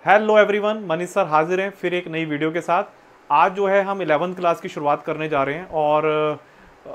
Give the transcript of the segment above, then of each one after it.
Hello everyone, Manish sir हाजिर हैं फिर एक नई वीडियो के साथ। आज जो है हम 11th क्लास की शुरुआत करने जा रहे हैं और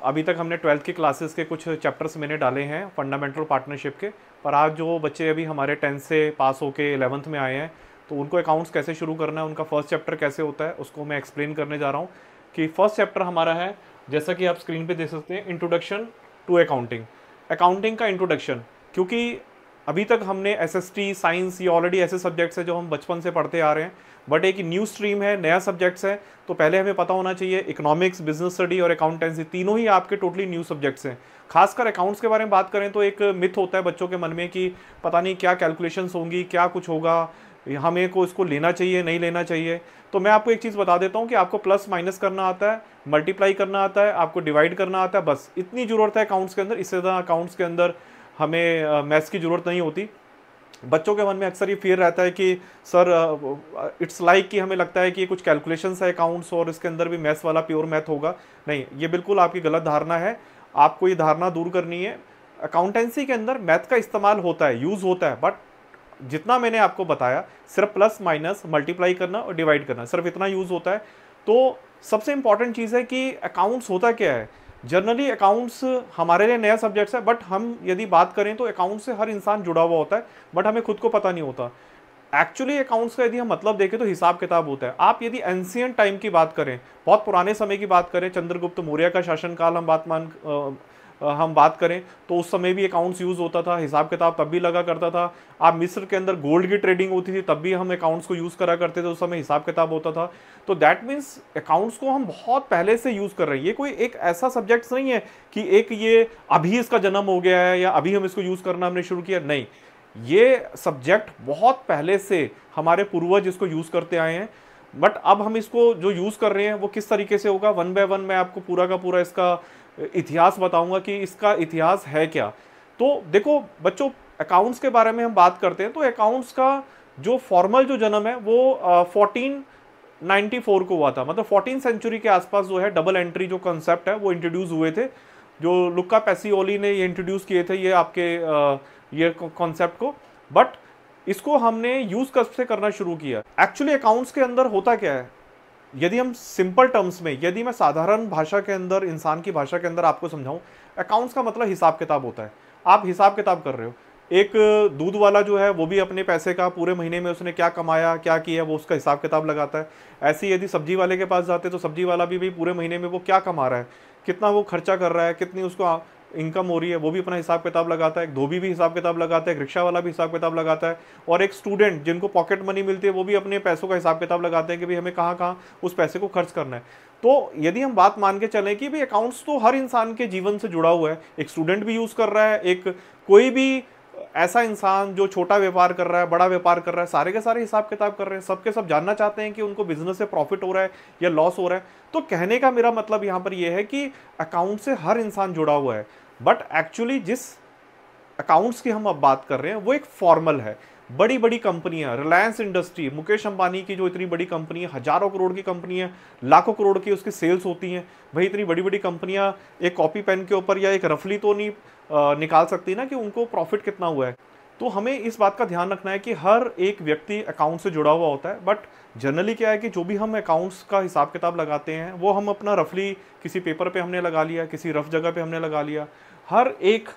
अभी तक हमने 12th की क्लासेस के कुछ चैप्टर्स मैंने डाले हैं फंडामेंटल पार्टनरशिप के। पर आज जो बच्चे अभी हमारे 10th से पास होके 11th में आए हैं तो उनको अकाउंट्स कैसे शुरू करना है, उनका फर्स्ट चैप्टर कैसे होता है उसको मैं एक्सप्लेन करने जा रहा हूँ। कि फर्स्ट चैप्टर हमारा है, जैसा कि आप स्क्रीन पे देख सकते हैं, इंट्रोडक्शन टू अकाउंटिंग। अकाउंटिंग का इंट्रोडक्शन, क्योंकि अभी तक हमने एसएसटी साइंस ये ऑलरेडी ऐसे सब्जेक्ट्स हैं जो हम बचपन से पढ़ते आ रहे हैं, बट एक न्यू स्ट्रीम है, नया सब्जेक्ट्स है। तो पहले हमें पता होना चाहिए इकोनॉमिक्स, बिजनेस स्टडी और अकाउंटेंसी तीनों ही आपके टोटली न्यू सब्जेक्ट्स हैं। खासकर अकाउंट्स के बारे में बात करें तो एक मिथ होता है बच्चों के मन में कि पता नहीं क्या कैलकुलेशंस होंगी, क्या कुछ होगा, हमें को इसको लेना चाहिए नहीं लेना चाहिए। तो मैं आपको एक चीज़ बता देता हूँ कि आपको प्लस माइनस करना आता है, मल्टीप्लाई करना आता है, आपको डिवाइड करना आता है, बस इतनी ज़रूरत है अकाउंट्स के अंदर। इससे ज़्यादा अकाउंट्स के अंदर हमें मैथ्स की ज़रूरत नहीं होती। बच्चों के मन में अक्सर ये फियर रहता है कि सर इट्स लाइक कि हमें लगता है कि कुछ कैलकुलेशंस है अकाउंट्स और इसके अंदर भी मैथ्स वाला प्योर मैथ होगा। नहीं, ये बिल्कुल आपकी गलत धारणा है। आपको ये धारणा दूर करनी है। अकाउंटेंसी के अंदर मैथ का इस्तेमाल होता है, यूज़ होता है, बट जितना मैंने आपको बताया सिर्फ प्लस माइनस मल्टीप्लाई करना और डिवाइड करना, सिर्फ इतना यूज़ होता है। तो सबसे इंपॉर्टेंट चीज़ है कि अकाउंट्स होता क्या है। जनरली अकाउंट्स हमारे लिए नया सब्जेक्ट्स है, बट हम यदि बात करें तो अकाउंट्स से हर इंसान जुड़ा हुआ होता है, बट हमें खुद को पता नहीं होता। एक्चुअली अकाउंट्स का यदि हम मतलब देखें तो हिसाब किताब होता है। आप यदि एंशियंट टाइम की बात करें, बहुत पुराने समय की बात करें, चंद्रगुप्त मौर्य का शासनकाल हम बात करें तो उस समय भी अकाउंट्स यूज होता था, हिसाब किताब तब भी लगा करता था। आप मिस्र के अंदर गोल्ड की ट्रेडिंग होती थी तब भी हम अकाउंट्स को यूज करा करते थे, उस समय हिसाब किताब होता था। तो दैट मीन्स अकाउंट्स को हम बहुत पहले से यूज कर रहे हैं। ये कोई एक ऐसा सब्जेक्ट नहीं है कि एक ये अभी इसका जन्म हो गया है या अभी हम इसको यूज करना हमने शुरू किया, नहीं। ये सब्जेक्ट बहुत पहले से हमारे पूर्वज इसको यूज करते आए हैं। बट अब हम इसको जो यूज कर रहे हैं वो किस तरीके से होगा, वन बाय वन मैं आपको पूरा का पूरा इसका इतिहास बताऊंगा कि इसका इतिहास है क्या। तो देखो बच्चों, अकाउंट्स के बारे में हम बात करते हैं तो अकाउंट्स का जो फॉर्मल जो जन्म है वो 1494 को हुआ था। मतलब 14 सेंचुरी के आसपास जो है डबल एंट्री जो कॉन्सेप्ट है वो इंट्रोड्यूस हुए थे। जो लुक्का पैसियोली ने ये इंट्रोड्यूस किए थे ये आपके ये कॉन्सेप्ट को। बट इसको हमने यूज कब से करना शुरू किया। एक्चुअली अकाउंट्स के अंदर होता क्या है, यदि हम सिंपल टर्म्स में, यदि मैं साधारण भाषा के अंदर, इंसान की भाषा के अंदर आपको समझाऊं, अकाउंट्स का मतलब हिसाब किताब होता है। आप हिसाब किताब कर रहे हो। एक दूध वाला जो है वो भी अपने पैसे का पूरे महीने में उसने क्या कमाया क्या किया वो उसका हिसाब किताब लगाता है। ऐसे यदि सब्जी वाले के पास जाते तो सब्जी वाला भी पूरे महीने में वो क्या कमा रहा है, कितना वो खर्चा कर रहा है, कितनी उसको इनकम हो रही है, वो भी अपना हिसाब किताब लगाता है। एक धोबी भी हिसाब किताब लगाता है, एक रिक्शा वाला भी हिसाब किताब लगाता है, और एक स्टूडेंट जिनको पॉकेट मनी मिलती है वो भी अपने पैसों का हिसाब किताब लगाते हैं कि भाई हमें कहाँ कहाँ उस पैसे को खर्च करना है। तो यदि हम बात मान के चलें कि भाई अकाउंट्स तो हर इंसान के जीवन से जुड़ा हुआ है, एक स्टूडेंट भी यूज कर रहा है, एक कोई भी ऐसा इंसान जो छोटा व्यापार कर रहा है, बड़ा व्यापार कर रहा है, सारे के सारे हिसाब किताब कर रहे हैं। सबके सब जानना चाहते हैं कि उनको बिजनेस से प्रॉफिट हो रहा है या लॉस हो रहा है। तो कहने का मेरा मतलब यहां पर यह है कि अकाउंट से हर इंसान जुड़ा हुआ है। बट एक्चुअली जिस अकाउंट्स की हम अब बात कर रहे हैं वो एक फॉर्मल है। बड़ी बड़ी कंपनियां, रिलायंस इंडस्ट्री, मुकेश अंबानी की जो इतनी बड़ी कंपनी है, हजारों करोड़ की कंपनी है, लाखों करोड़ की उसकी सेल्स होती हैं। भाई इतनी बड़ी बड़ी कंपनियां एक कॉपी पेन के ऊपर या एक रफली तो नहीं निकाल सकती ना कि उनको प्रॉफिट कितना हुआ है। तो हमें इस बात का ध्यान रखना है कि हर एक व्यक्ति अकाउंट से जुड़ा हुआ होता है। बट जनरली क्या है कि जो भी हम अकाउंट्स का हिसाब किताब लगाते हैं वो हम अपना रफली किसी पेपर पे हमने लगा लिया, किसी रफ जगह पे हमने लगा लिया। हर एक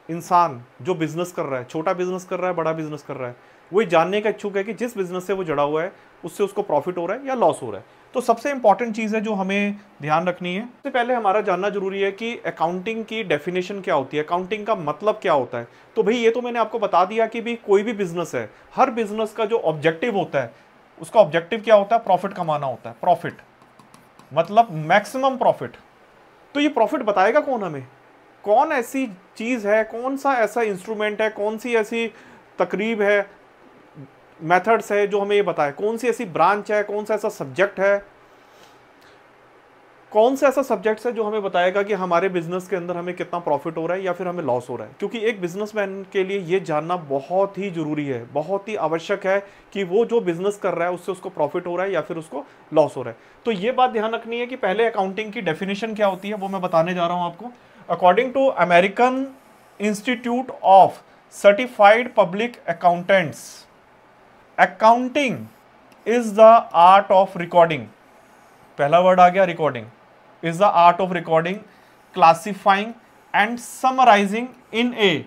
इंसान जो बिजनेस कर रहा है, छोटा बिजनेस कर रहा है, बड़ा बिजनेस कर रहा है, वो ये जानने का इच्छुक है कि जिस बिजनेस से वो जुड़ा हुआ है उससे उसको प्रॉफिट हो रहा है या लॉस हो रहा है। तो सबसे इंपॉर्टेंट चीज़ है जो हमें ध्यान रखनी है, सबसे पहले हमारा जानना जरूरी है कि अकाउंटिंग की डेफिनेशन क्या होती है, अकाउंटिंग का मतलब क्या होता है। तो भाई ये तो मैंने आपको बता दिया कि भाई कोई भी बिजनेस है, हर बिजनेस का जो ऑब्जेक्टिव होता है, उसका ऑब्जेक्टिव क्या होता है, प्रॉफिट कमाना होता है। प्रॉफिट मतलब मैक्सिमम प्रॉफिट। तो ये प्रॉफिट बताएगा कौन हमें, कौन ऐसी चीज है, कौन सा ऐसा इंस्ट्रूमेंट है, कौन सी ऐसी तकरीब है, मेथड्स है जो हमें ये बताए, कौन सी ऐसी ब्रांच है, कौन सा ऐसा सब्जेक्ट है, कौन सा ऐसा सब्जेक्ट है जो हमें बताएगा कि हमारे बिजनेस के अंदर हमें कितना प्रॉफिट हो रहा है या फिर हमें लॉस हो रहा है। क्योंकि एक बिजनेसमैन के लिए ये जानना बहुत ही जरूरी है, बहुत ही आवश्यक है कि वो जो बिजनेस कर रहा है उससे उसको प्रॉफिट हो रहा है या फिर उसको लॉस हो रहा है। तो ये बात ध्यान रखनी है कि पहले अकाउंटिंग की डेफिनेशन क्या होती है वो मैं बताने जा रहा हूं आपको। According to American Institute of Certified Public Accountants, accounting is the art of recording, पहला वर्ड आ गया recording, is the art of recording, classifying and summarising in a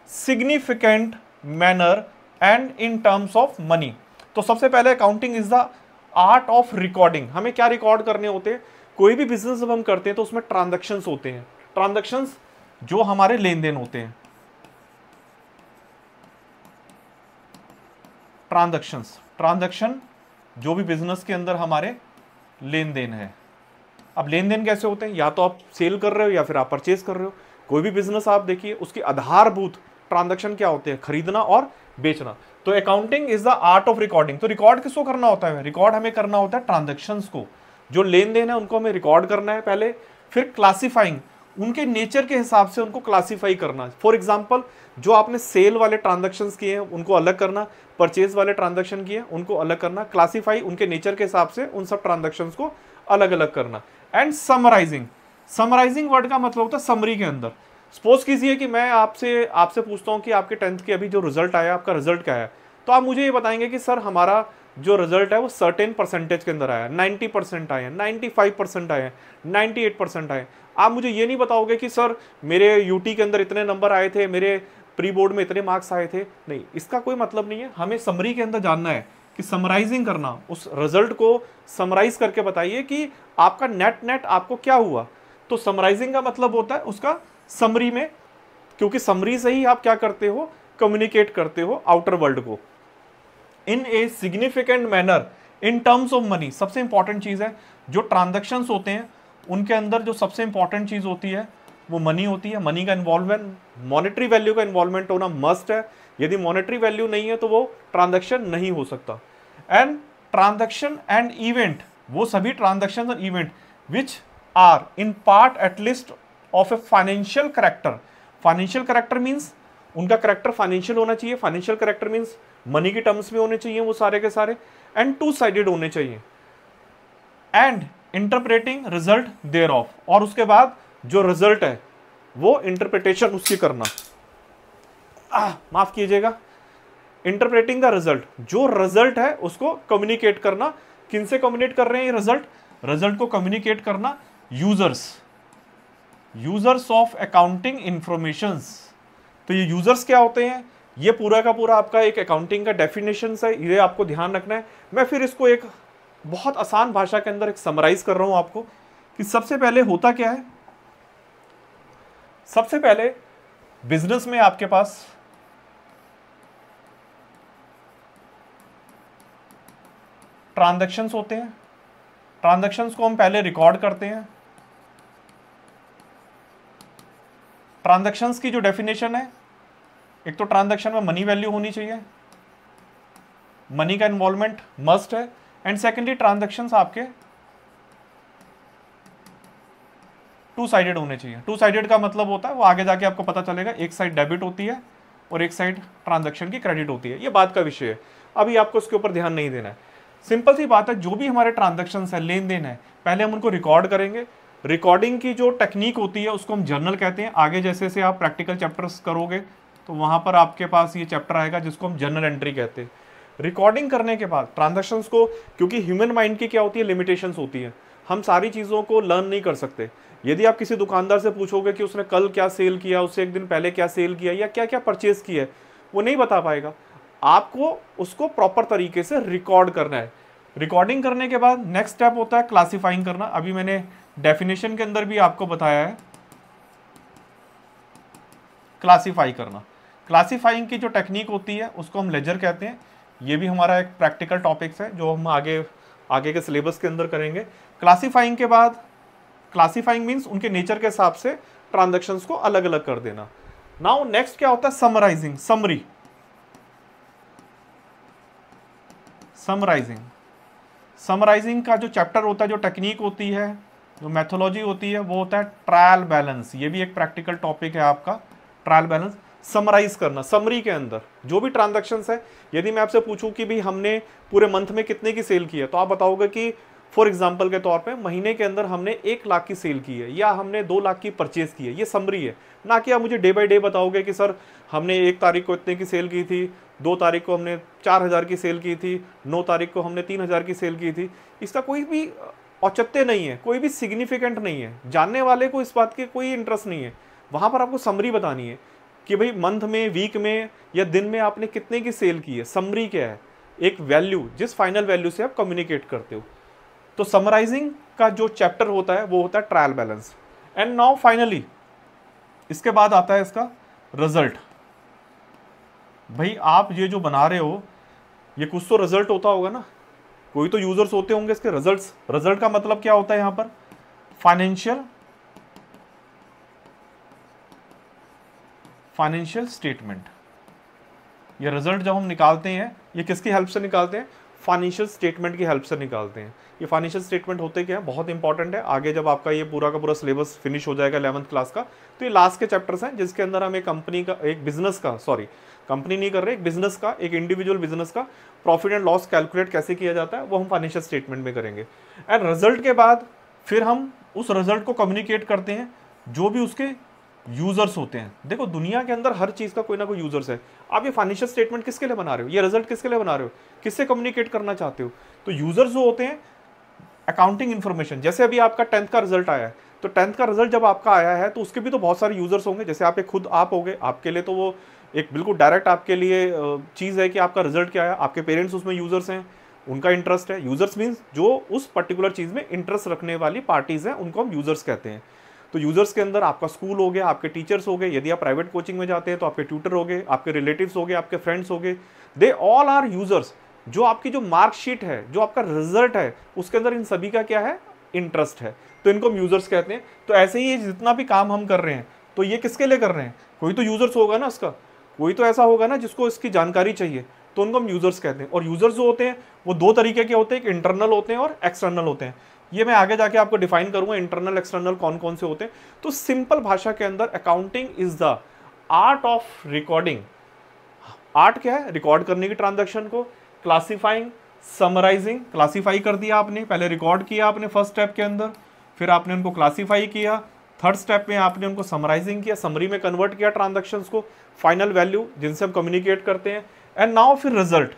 significant manner and in terms of money. तो सबसे पहले accounting is the art of recording. हमें क्या record करने होते हैं? कोई भी बिजनेस जब हम करते हैं तो उसमें ट्रांजैक्शंस होते हैं, ट्रांजैक्शंस जो हमारे लेन देन होते हैं, ट्रांजैक्शन जो भी बिजनेस के अंदर हमारे लेन देन है। अब लेन देन कैसे होते हैं? या तो आप सेल कर रहे हो या फिर आप परचेज कर रहे हो। कोई भी बिजनेस आप देखिए, उसकी आधारभूत ट्रांजैक्शन क्या होते हैं? खरीदना और बेचना। तो accounting is the art of recording. तो रिकॉर्ड किसको करना होता है? रिकॉर्ड हमें करना होता है ट्रांजैक्शंस को, जो लेन देन है उनको हमें रिकॉर्ड करना है पहले, फिर क्लासिफाइंग, उनके नेचर के हिसाब से उनको क्लासिफाई करना। फॉर एग्जांपल, जो आपने सेल वाले ट्रांजैक्शंस किए हैं उनको अलग करना, परचेज वाले ट्रांजैक्शन किए उनको अलग करना, क्लासिफाई उनके नेचर के हिसाब से उन सब ट्रांजैक्शंस को अलग अलग करना। एंड समराइजिंग, समराइजिंग वर्ड का मतलब होता है समरी के अंदर। सपोज कीजिए कि मैं आपसे पूछता हूं कि आपके 10th के अभी जो रिजल्ट आया, आपका रिजल्ट क्या है, तो आप मुझे ये बताएंगे कि सर हमारा जो रिजल्ट है वो सर्टेन परसेंटेज के अंदर आया, 90% आए, 95% आए, 98% आए। आप मुझे ये नहीं बताओगे कि सर मेरे यूटी के अंदर इतने नंबर आए थे, मेरे प्री बोर्ड में इतने मार्क्स आए थे। नहीं, इसका कोई मतलब नहीं है। हमें समरी के अंदर जानना है कि समराइजिंग करना, उस रिजल्ट को समराइज करके बताइए कि आपका नेट आपको क्या हुआ। तो समराइजिंग का मतलब होता है उसका समरी में, क्योंकि समरी से ही आप क्या करते हो? कम्युनिकेट करते हो आउटर वर्ल्ड को in a significant manner in terms of money. सबसे इंपॉर्टेंट चीज है, जो ट्रांजैक्शंस होते हैं उनके अंदर जो सबसे इंपॉर्टेंट चीज होती है वो मनी होती है। मनी का इन्वॉल्वमेंट, मॉनेटरी वैल्यू का इन्वॉल्वमेंट होना मस्ट है। यदि मॉनेटरी वैल्यू नहीं है तो वो ट्रांजैक्शन नहीं हो सकता। एंड ट्रांजैक्शन एंड इवेंट, वो सभी ट्रांजैक्शन और event which are in part at least of a financial character. Financial character means उनका करेक्टर फाइनेंशियल होना चाहिए। फाइनेंशियल करेक्टर मीन्स मनी के टर्म्स में होने चाहिए वो सारे के सारे, एंड टू साइडेड होने चाहिए। And interpreting result thereof, और उसके बाद जो रिजल्ट है वो इंटरप्रिटेशन उसकी करना, माफ कीजिएगा, इंटरप्रेटिंग द रिजल्ट, जो रिजल्ट है उसको कम्युनिकेट करना। किनसे कम्युनिकेट कर रहे हैं ये रिजल्ट? रिजल्ट को कम्युनिकेट करना यूजर्स ऑफ अकाउंटिंग इंफॉर्मेशंस। तो ये यूजर्स क्या होते हैं? ये पूरा का पूरा आपका एक अकाउंटिंग का डेफिनेशन है, ये आपको ध्यान रखना है। मैं फिर इसको एक बहुत आसान भाषा के अंदर एक समराइज कर रहा हूं आपको कि सबसे पहले होता क्या है। सबसे पहले बिजनेस में आपके पास ट्रांजैक्शंस होते हैं। ट्रांजैक्शंस को हम पहले रिकॉर्ड करते हैं। ट्रांजैक्शंस की जो डेफिनेशन है, एक तो ट्रांजैक्शन में मनी वैल्यू होनी चाहिए, मनी का इन्वॉल्वमेंट मस्ट है। एंड सेकेंडली ट्रांजैक्शंस आपके टू साइडेड होने चाहिए। टू साइडेड का मतलब होता है, वो आगे जाके आपको पता चलेगा, एक साइड डेबिट होती है और एक साइड ट्रांजैक्शन की क्रेडिट होती है। ये बात का विषय है, अभी आपको इसके ऊपर ध्यान नहीं देना है। सिंपल सी बात है, जो भी हमारे ट्रांजैक्शंस है, लेन देन है, पहले हम उनको रिकॉर्ड करेंगे। रिकॉर्डिंग की जो टेक्निक होती है उसको हम जर्नल कहते हैं। आगे जैसे जैसे आप प्रैक्टिकल चैप्टर्स करोगे तो वहां पर आपके पास ये चैप्टर आएगा जिसको हम जर्नल एंट्री कहते हैं। रिकॉर्डिंग करने के बाद ट्रांजैक्शंस को, क्योंकि ह्यूमन माइंड की क्या होती है, लिमिटेशंस होती है, हम सारी चीज़ों को लर्न नहीं कर सकते। यदि आप किसी दुकानदार से पूछोगे कि उसने कल क्या सेल किया, उससे एक दिन पहले क्या सेल किया या क्या क्या परचेज किया है, वो नहीं बता पाएगा। आपको उसको प्रॉपर तरीके से रिकॉर्ड करना है। रिकॉर्डिंग करने के बाद नेक्स्ट स्टेप होता है क्लासिफाइंग करना। अभी मैंने डेफिनेशन के अंदर भी आपको बताया है क्लासिफाई करना। क्लासिफाइंग की जो टेक्निक होती है उसको हम लेजर कहते हैं। ये भी हमारा एक प्रैक्टिकल टॉपिक्स है जो हम आगे के सिलेबस के अंदर करेंगे। क्लासिफाइंग के बाद, क्लासिफाइंग मीन्स उनके नेचर के हिसाब से ट्रांजैक्शंस को अलग अलग कर देना। नाउ नेक्स्ट क्या होता है? Summarising, summary. समराइजिंग का जो चैप्टर होता है, जो टेक्निक होती है, जो मैथोलॉजी होती है, वो होता है ट्रायल बैलेंस। ये भी एक प्रैक्टिकल टॉपिक है आपका, ट्रायल बैलेंस। समराइज करना, समरी के अंदर जो भी ट्रांजैक्शंस है। यदि मैं आपसे पूछूं कि भाई हमने पूरे मंथ में कितने की सेल की है, तो आप बताओगे कि फॉर एग्जाम्पल के तौर पे महीने के अंदर हमने 1 लाख की सेल की है या हमने 2 लाख की परचेज की है, ये समरी है। ना कि आप मुझे डे बाय डे बताओगे कि सर हमने 1 तारीख को इतने की सेल की थी, 2 तारीख को हमने 4000 की सेल की थी, 9 तारीख को हमने 3000 की सेल की थी। इसका कोई भी औचित्य नहीं है, कोई भी सिग्निफिकेंट नहीं है, जानने वाले को इस बात के कोई इंटरेस्ट नहीं है। वहाँ पर आपको समरी बतानी है कि भाई मंथ में, वीक में या दिन में आपने कितने की सेल की है। समरी क्या है? एक वैल्यू, जिस फाइनल वैल्यू से आप कम्युनिकेट करते हो। तो समराइजिंग का जो चैप्टर होता है वो होता है trial balance. And now finally इसके बाद आता है इसका रिजल्ट। भाई आप ये जो बना रहे हो, ये कुछ तो रिजल्ट होता होगा ना, कोई तो यूजर्स होते होंगे इसके। रिजल्ट्स, रिजल्ट का मतलब क्या होता है यहां पर? Financial statement. ये रिजल्ट जब हम निकालते हैं, ये किसकी हेल्प से निकालते हैं? फाइनेंशियल स्टेटमेंट की हेल्प से निकालते हैं। ये फाइनेंशियल स्टेटमेंट होते क्या है? बहुत इंपॉर्टेंट है। आगे जब आपका ये पूरा का पूरा सिलेबस फिनिश हो जाएगा 11th क्लास का, तो ये लास्ट के चैप्टर्स हैं जिसके अंदर हम एक कंपनी का, एक बिजनेस का, सॉरी कंपनी नहीं कर रहे, एक बिजनेस का, एक इंडिविजुअल बिजनेस का प्रॉफिट एंड लॉस कैलकुलेट कैसे किया जाता है वो हम फाइनेंशियल स्टेटमेंट में करेंगे। एंड रिजल्ट के बाद फिर हम उस रिजल्ट को कम्युनिकेट करते हैं जो भी उसके यूजर्स होते हैं। देखो दुनिया के अंदर हर चीज का कोई ना कोई यूजर्स है। आप ये फाइनेंशियल स्टेटमेंट किसके लिए बना रहे हो? ये रिजल्ट किसके लिए बना रहे हो? किससे कम्युनिकेट करना चाहते हो? तो यूजर्स जो होते हैं, अकाउंटिंग इन्फॉर्मेशन। जैसे अभी आपका 10th का रिजल्ट आया है, तो 10th का रिजल्ट जब आपका आया है तो उसके भी तो बहुत सारे यूजर्स होंगे। जैसे आप एक खुद आप होगे, आपके लिए तो वो एक बिल्कुल डायरेक्ट आपके लिए चीज़ है कि आपका रिजल्ट क्या है। आपके पेरेंट्स उसमें यूजर्स हैं, उनका इंटरेस्ट है। यूजर्स मीन्स जो उस पर्टिकुलर चीज़ में इंटरेस्ट रखने वाली पार्टीज हैं, उनको हम यूजर्स कहते हैं। तो यूजर्स के अंदर आपका स्कूल हो गया, आपके टीचर्स हो गए, यदि आप प्राइवेट कोचिंग में जाते हैं तो आपके ट्यूटर हो गए, आपके रिलेटिव्स हो गए, आपके फ्रेंड्स हो गए, दे ऑल आर यूजर्स। जो आपकी जो मार्कशीट है, जो आपका रिजल्ट है, उसके अंदर इन सभी का क्या है? इंटरेस्ट है। तो इनको हम यूजर्स कहते हैं। तो ऐसे ही जितना भी काम हम कर रहे हैं, तो ये किसके लिए कर रहे हैं? कोई तो यूजर्स होगा ना इसका, कोई तो ऐसा होगा ना जिसको इसकी जानकारी चाहिए, तो उनको हम यूजर्स कहते हैं। और यूजर्स जो होते हैं वो दो तरीके के होते हैं, एक इंटरनल होते हैं और एक्सटर्नल होते हैं। ये मैं आगे जाके आपको डिफाइन करूंगा इंटरनल एक्सटर्नल कौन कौन से होते हैं। तो सिंपल भाषा के अंदर accounting is the art of recording. Art क्या है? रिकॉर्ड करने की ट्रांजैक्शन को, क्लासिफाइंग, समराइजिंग। क्लासिफाई कर दिया आपने, पहले रिकॉर्ड किया आपने फर्स्ट स्टेप के अंदर, फिर आपने उनको क्लासिफाई किया, थर्ड स्टेप में आपने उनको समराइजिंग किया, समरी में कन्वर्ट किया ट्रांजैक्शंस को, फाइनल वैल्यू जिनसे हम कम्युनिकेट करते हैं। एंड नाउ फिर रिजल्ट।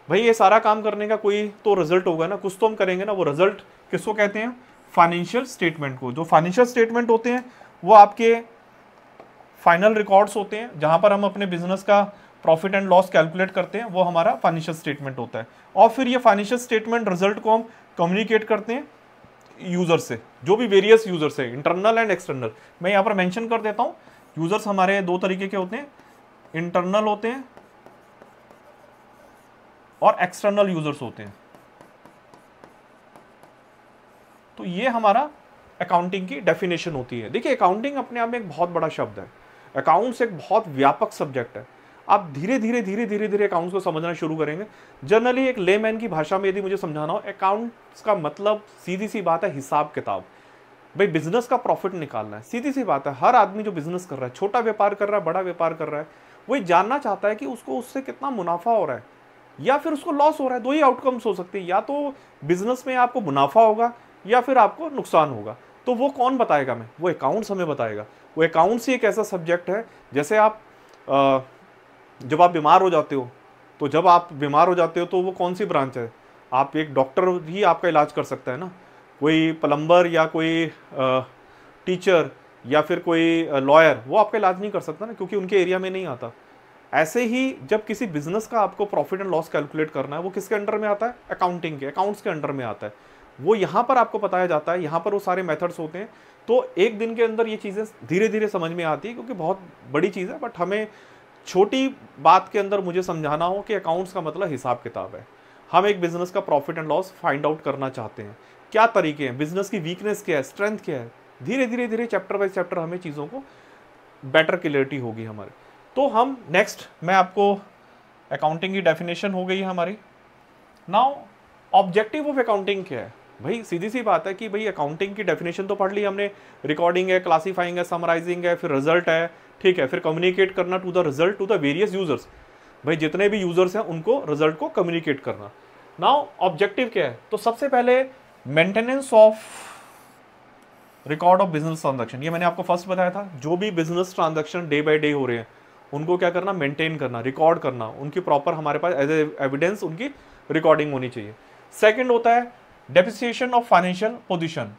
भाई ये सारा काम करने का कोई तो रिजल्ट होगा ना, कुछ तो हम करेंगे ना। वो रिजल्ट किसको कहते हैं? फाइनेंशियल स्टेटमेंट को। जो फाइनेंशियल स्टेटमेंट होते हैं वो आपके फाइनल रिकॉर्ड्स होते हैं, जहां पर हम अपने बिजनेस का प्रॉफिट एंड लॉस कैलकुलेट करते हैं, वो हमारा फाइनेंशियल स्टेटमेंट होता है। और फिर ये फाइनेंशियल स्टेटमेंट रिजल्ट को हम कम्युनिकेट करते हैं यूजर से, जो भी वेरियस यूजर्स है, इंटरनल एंड एक्सटर्नल। मैं यहाँ पर मेंशन कर देता हूँ, यूजर्स हमारे दो तरीके के होते हैं, इंटरनल होते हैं और एक्सटर्नल यूजर्स होते हैं। तो ये हमारा अकाउंटिंग की डेफिनेशन होती है। देखिए अकाउंटिंग अपने आप में एक बहुत बड़ा शब्द है। अकाउंट्स एक बहुत व्यापक सब्जेक्ट है। आप धीरे धीरे अकाउंट्स को समझना शुरू करेंगे। जनरली एक लेमैन की भाषा में यदि मुझे समझाना हो, अकाउंट्स का मतलब सीधी सी बात है हिसाब किताब। भाई बिजनेस का प्रॉफिट निकालना है, सीधी सी बात है। हर आदमी जो बिजनेस कर रहा है, छोटा व्यापार कर रहा है, बड़ा व्यापार कर रहा है, वही जानना चाहता है कि उसको उससे कितना मुनाफा हो रहा है या फिर उसको लॉस हो रहा है। दो ही आउटकम्स हो सकते हैं, या तो बिजनेस में आपको मुनाफा होगा या फिर आपको नुकसान होगा। तो वो कौन बताएगा हमें? वो अकाउंट्स हमें बताएगा। वो अकाउंट्स ही एक ऐसा सब्जेक्ट है, जैसे आप जब आप बीमार हो जाते हो, तो जब आप बीमार हो जाते हो तो वो कौन सी ब्रांच है? आप एक डॉक्टर ही आपका इलाज कर सकता है ना, कोई प्लम्बर या कोई टीचर या फिर कोई लॉयर वो आपका इलाज नहीं कर सकता ना, क्योंकि उनके एरिया में नहीं आता। ऐसे ही जब किसी बिजनेस का आपको प्रॉफिट एंड लॉस कैलकुलेट करना है, वो किसके अंडर में आता है? अकाउंटिंग के, अकाउंट्स के अंडर में आता है। वो यहाँ पर आपको बताया जाता है, यहाँ पर वो सारे मेथड्स होते हैं। तो एक दिन के अंदर ये चीज़ें धीरे धीरे समझ में आती है, क्योंकि बहुत बड़ी चीज़ है। बट हमें छोटी बात के अंदर मुझे समझाना हो कि अकाउंट्स का मतलब हिसाब किताब है। हम एक बिजनेस का profit and loss find out करना चाहते हैं, क्या तरीके हैं, बिजनेस की वीकनेस क्या है, स्ट्रेंथ क्या है। धीरे धीरे चैप्टर बाय चैप्टर हमें चीज़ों को बेटर क्लियरिटी होगी हमारे। तो हम नेक्स्ट, मैं आपको अकाउंटिंग की डेफिनेशन हो गई है हमारी। नाउ ऑब्जेक्टिव ऑफ अकाउंटिंग क्या है? भाई सीधी सी बात है कि भाई अकाउंटिंग की डेफिनेशन तो पढ़ ली हमने, रिकॉर्डिंग है, क्लासिफाइंग है, समराइजिंग है, फिर रिजल्ट है, ठीक है, फिर कम्युनिकेट करना to the result to the various users. भाई जितने भी यूजर्स हैं उनको रिजल्ट को कम्युनिकेट करना। नाउ ऑब्जेक्टिव क्या है? तो सबसे पहले maintenance of record of business transaction, ये मैंने आपको फर्स्ट बताया था, जो भी business transaction day by day हो रहे हैं उनको क्या करना, मेंटेन करना, रिकॉर्ड करना, उनकी प्रॉपर हमारे पास एज एविडेंस उनकी रिकॉर्डिंग होनी चाहिए। सेकंड होता है depreciation of financial position,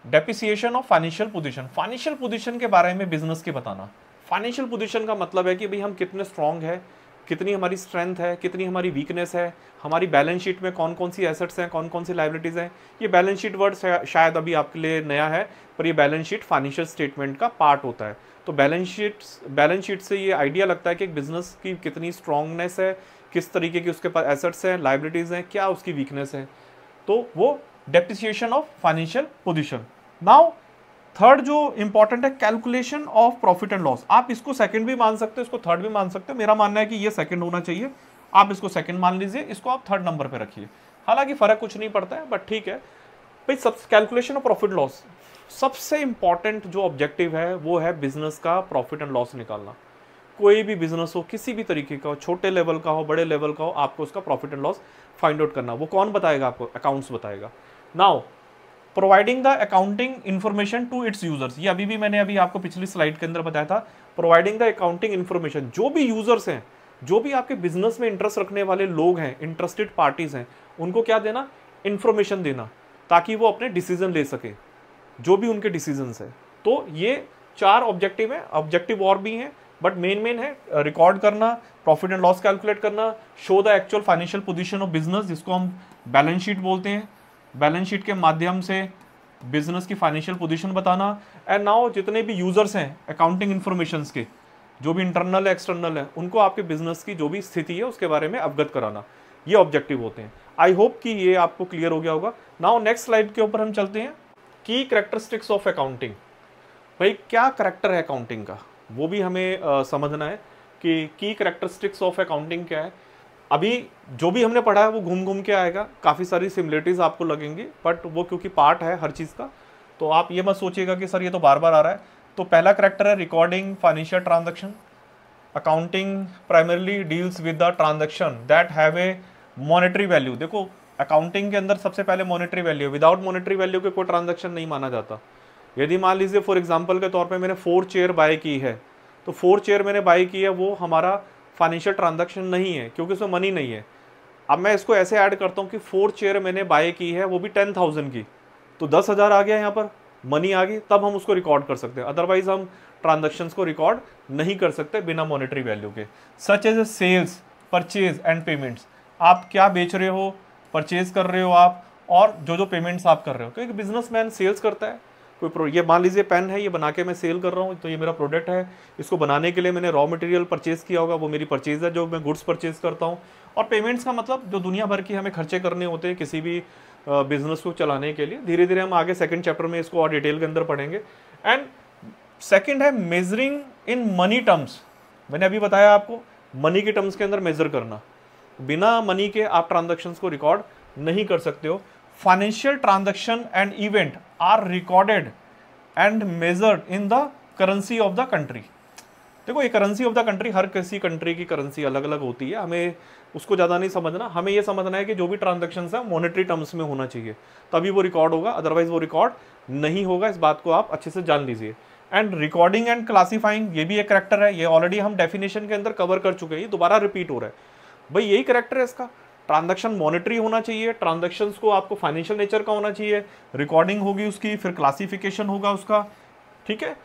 depreciation of financial position, financial position के बारे में बिजनेस के बताना। फाइनेंशियल पोजीशन का मतलब है कि भाई हम कितने स्ट्रांग है, कितनी हमारी स्ट्रेंथ है, कितनी हमारी वीकनेस है, हमारी बैलेंस शीट में कौन कौन सी एसेट्स हैं, कौन कौन सी लाइबिलिटीज हैं। ये बैलेंस शीट वर्ड शायद अभी आपके लिए नया है, पर ये बैलेंस शीट फाइनेंशियल स्टेटमेंट का पार्ट होता है। तो बैलेंस शीट से ये आइडिया लगता है कि एक बिजनेस की कितनी स्ट्रांगनेस है, किस तरीके की उसके पास एसेट्स हैं, लाइबिलिटीज हैं, क्या उसकी वीकनेस है। तो वो depreciation of financial position. Now third जो इंपॉर्टेंट है, calculation of profit and loss. आप इसको सेकंड भी मान सकते हो, इसको थर्ड भी मान सकते हो, मेरा मानना है कि ये सेकंड होना चाहिए, आप इसको सेकंड मान लीजिए, इसको आप थर्ड नंबर पे रखिए। हालांकि फर्क कुछ नहीं पड़ता है, बट ठीक है भाई। सब कैलकुलेशन ऑफ प्रॉफिट लॉस, सबसे इंपॉर्टेंट जो ऑब्जेक्टिव है वो है बिजनेस का प्रॉफिट एंड लॉस निकालना। कोई भी बिजनेस हो, किसी भी तरीके का हो, छोटे लेवल का हो, बड़े लेवल का हो, आपको उसका profit and loss find out करना। वो कौन बताएगा आपको? अकाउंट्स बताएगा। Now providing the accounting information to its users, ये अभी भी मैंने अभी आपको पिछली स्लाइड के अंदर बताया था। प्रोवाइडिंग द अकाउंटिंग इन्फॉर्मेशन, जो भी यूजर्स हैं, जो भी आपके बिजनेस में इंटरेस्ट रखने वाले लोग हैं, इंटरेस्टेड पार्टीज हैं, उनको क्या देना? इंफॉर्मेशन देना, ताकि वो अपने डिसीजन ले सके, जो भी उनके डिसीजंस है। तो ये चार ऑब्जेक्टिव है, ऑब्जेक्टिव और भी हैं, बट मेन है रिकॉर्ड करना, प्रॉफिट एंड लॉस कैलकुलेट करना, show the actual financial position of business, जिसको हम बैलेंस शीट बोलते हैं, बैलेंस शीट के माध्यम से बिजनेस की फाइनेंशियल पोजीशन बताना। एंड नाउ जितने भी यूजर्स हैं अकाउंटिंग इन्फॉर्मेशंस के, जो भी इंटरनल है एक्सटर्नल है, उनको आपके बिजनेस की जो भी स्थिति है उसके बारे में अवगत कराना, ये ऑब्जेक्टिव होते हैं। आई होप कि ये आपको क्लियर हो गया होगा। नाउ नेक्स्ट स्लाइड के ऊपर हम चलते हैं, की कैरेक्टरिस्टिक्स ऑफ अकाउंटिंग। भाई क्या करेक्टर है अकाउंटिंग का, वो भी हमें समझना है कि की कैरेक्टरिस्टिक्स ऑफ अकाउंटिंग क्या है। अभी जो भी हमने पढ़ा है वो घूम घूम के आएगा, काफ़ी सारी सिमिलरिटीज़ आपको लगेंगी, बट वो क्योंकि पार्ट है हर चीज़ का, तो आप ये मत सोचिएगा कि सर ये तो बार बार आ रहा है। तो पहला करेक्टर है recording financial transaction. Accounting primarily deals with the transaction that have a monetary value. देखो अकाउंटिंग के अंदर सबसे पहले monetary value, without monetary value के कोई ट्रांजैक्शन नहीं माना जाता। यदि मान लीजिए फॉर एग्जाम्पल के तौर पर मैंने 4 चेयर बाय की है, तो 4 चेयर मैंने बाय की है, वो हमारा फाइनेंशियल ट्रांजैक्शन नहीं है, क्योंकि उसमें मनी नहीं है। अब मैं इसको ऐसे ऐड करता हूँ कि 4 चेयर मैंने बाय की है, वो भी 10,000 की, तो 10,000 आ गया, यहाँ पर मनी आ गई, तब हम उसको रिकॉर्ड कर सकते हैं। अदरवाइज हम ट्रांजैक्शंस को रिकॉर्ड नहीं कर सकते बिना मॉनेटरी वैल्यू के। Such as a sales, purchase and payments, आप क्या बेच रहे हो, परचेज कर रहे हो आप, और जो जो पेमेंट्स आप कर रहे हो, क्योंकि बिजनेसमैन सेल्स करता है। कोई ये मान लीजिए पेन है, ये बना के मैं सेल कर रहा हूँ, तो ये मेरा प्रोडक्ट है, इसको बनाने के लिए मैंने रॉ मटेरियल परचेज किया होगा, वो मेरी परचेज है जो मैं गुड्स परचेज करता हूँ। और पेमेंट्स का मतलब जो दुनिया भर की हमें खर्चे करने होते हैं किसी भी बिजनेस को चलाने के लिए। धीरे धीरे हम आगे सेकंड चैप्टर में इसको और डिटेल के अंदर पढ़ेंगे। एंड सेकंड है मेजरिंग इन मनी टर्म्स। मैंने अभी बताया आपको, मनी के टर्म्स के अंदर मेजर करना, बिना मनी के आप ट्रांजैक्शंस को रिकॉर्ड नहीं कर सकते हो। Financial transaction and event are recorded and measured in the currency of the country. देखो ये करेंसी ऑफ द कंट्री, हर किसी कंट्री की करेंसी अलग अलग होती है, हमें उसको ज़्यादा नहीं समझना। हमें ये समझना है कि जो भी ट्रांजैक्शंस है मॉनेटरी टर्म्स में होना चाहिए, तभी वो रिकॉर्ड होगा, अदरवाइज वो रिकॉर्ड नहीं होगा। इस बात को आप अच्छे से जान लीजिए। एंड रिकॉर्डिंग एंड क्लासीफाइंग, ये भी एक करेक्टर है, ये ऑलरेडी हम डेफिनेशन के अंदर कवर कर चुके हैं, ये दोबारा रिपीट हो रहा है। भाई यही करेक्टर है इसका, ट्रांजैक्शन मॉनेटरी होना चाहिए, ट्रांजैक्शंस को आपको फाइनेंशियल नेचर का होना चाहिए, रिकॉर्डिंग होगी उसकी, फिर क्लासिफिकेशन होगा उसका, ठीक है।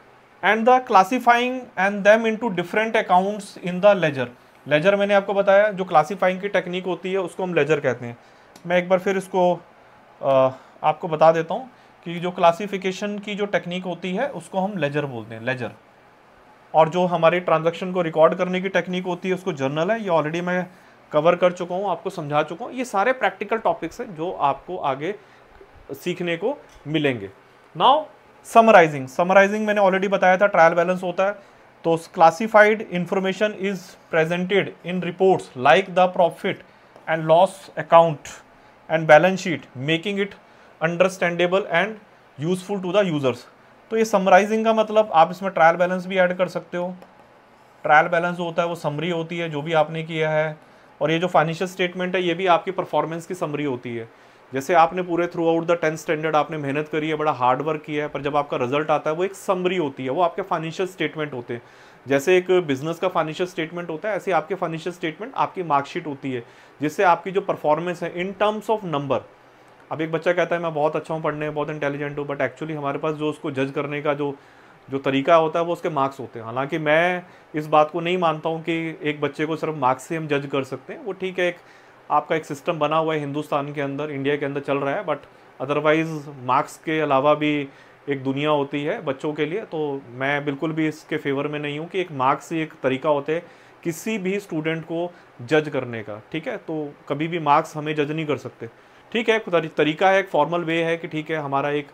And the classifying and them into different accounts in the ledger. Ledger मैंने आपको बताया, जो क्लासीफाइंग की टेक्निक होती है उसको हम लेजर कहते हैं। मैं एक बार फिर इसको आपको बता देता हूँ कि जो क्लासिफिकेशन की जो टेक्निक होती है उसको हम लेजर बोलते हैं, लेजर। और जो हमारी ट्रांजैक्शन को रिकॉर्ड करने की टेक्निक होती है उसको जर्नल है। ये ऑलरेडी मैं कवर कर चुका हूँ, आपको समझा चुका हूँ। ये सारे प्रैक्टिकल टॉपिक्स हैं जो आपको आगे सीखने को मिलेंगे। नाउ समराइजिंग, समराइजिंग मैंने ऑलरेडी बताया था, ट्रायल बैलेंस होता है। तो classified information is presented in reports like the profit and loss account and balance sheet, making it understandable and useful to the users. तो ये समराइजिंग का मतलब, आप इसमें ट्रायल बैलेंस भी ऐड कर सकते हो। ट्रायल बैलेंस होता है वो समरी होती है, जो भी आपने किया है और ये जो फाइनेंशियल स्टेटमेंट है ये भी आपकी परफॉर्मेंस की समरी होती है। जैसे आपने पूरे through out the 10th standard आपने मेहनत करी है, बड़ा हार्ड वर्क किया है, पर जब आपका रिजल्ट आता है वो एक समरी होती है, वो आपके फाइनेंशियल स्टेटमेंट होते हैं। जैसे एक बिजनेस का फाइनेंशियल स्टेटमेंट होता है, ऐसे आपके फाइनेंशियल स्टेटमेंट आपकी मार्कशीट होती है, जिससे आपकी जो परफॉर्मेंस है इन टर्म्स ऑफ नंबर। अब एक बच्चा कहता है मैं बहुत अच्छा हूँ पढ़ने में, बहुत इंटेलिजेंट हूँ, बट एक्चुअली हमारे पास जो उसको जज करने का जो जो तरीका होता है वो उसके मार्क्स होते हैं। हालांकि मैं इस बात को नहीं मानता हूँ कि एक बच्चे को सिर्फ मार्क्स से हम जज कर सकते हैं। वो ठीक है, एक आपका एक सिस्टम बना हुआ है हिंदुस्तान के अंदर, इंडिया के अंदर चल रहा है, बट अदरवाइज मार्क्स के अलावा भी एक दुनिया होती है बच्चों के लिए। तो मैं बिल्कुल भी इसके फेवर में नहीं हूँ कि एक मार्क्स ही एक तरीका होता है किसी भी स्टूडेंट को जज करने का। ठीक है, तो कभी भी मार्क्स हमें जज नहीं कर सकते। ठीक है, एक तरीका है, एक फॉर्मल वे है कि ठीक है हमारा एक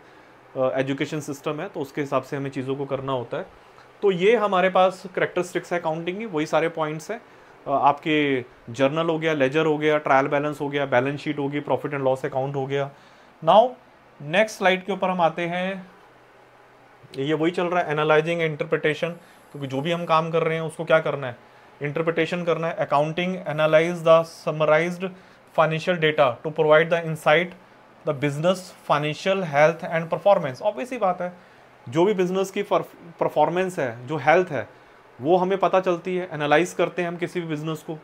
एजुकेशन सिस्टम है, तो उसके हिसाब से हमें चीज़ों को करना होता है। तो ये हमारे पास करेक्टरिस्टिक्स है अकाउंटिंग की, वही सारे पॉइंट्स हैं। आपके जर्नल हो गया, लेजर हो गया, ट्रायल बैलेंस हो गया, बैलेंस शीट होगी, प्रॉफिट एंड लॉस अकाउंट हो गया। नाउ नेक्स्ट स्लाइड के ऊपर हम आते हैं। ये वही चल रहा है, एनालाइजिंग इंटरप्रिटेशन, क्योंकि जो भी हम काम कर रहे हैं उसको क्या करना है, इंटरप्रिटेशन करना है। Accounting analyse the summarised financial data to provide the insight the business financial health and performance. Obvious ही बात है, जो भी बिजनेस की परफॉर्मेंस है, जो हेल्थ है, वो हमें पता चलती है, एनालाइज करते हैं हम किसी भी बिजनेस को।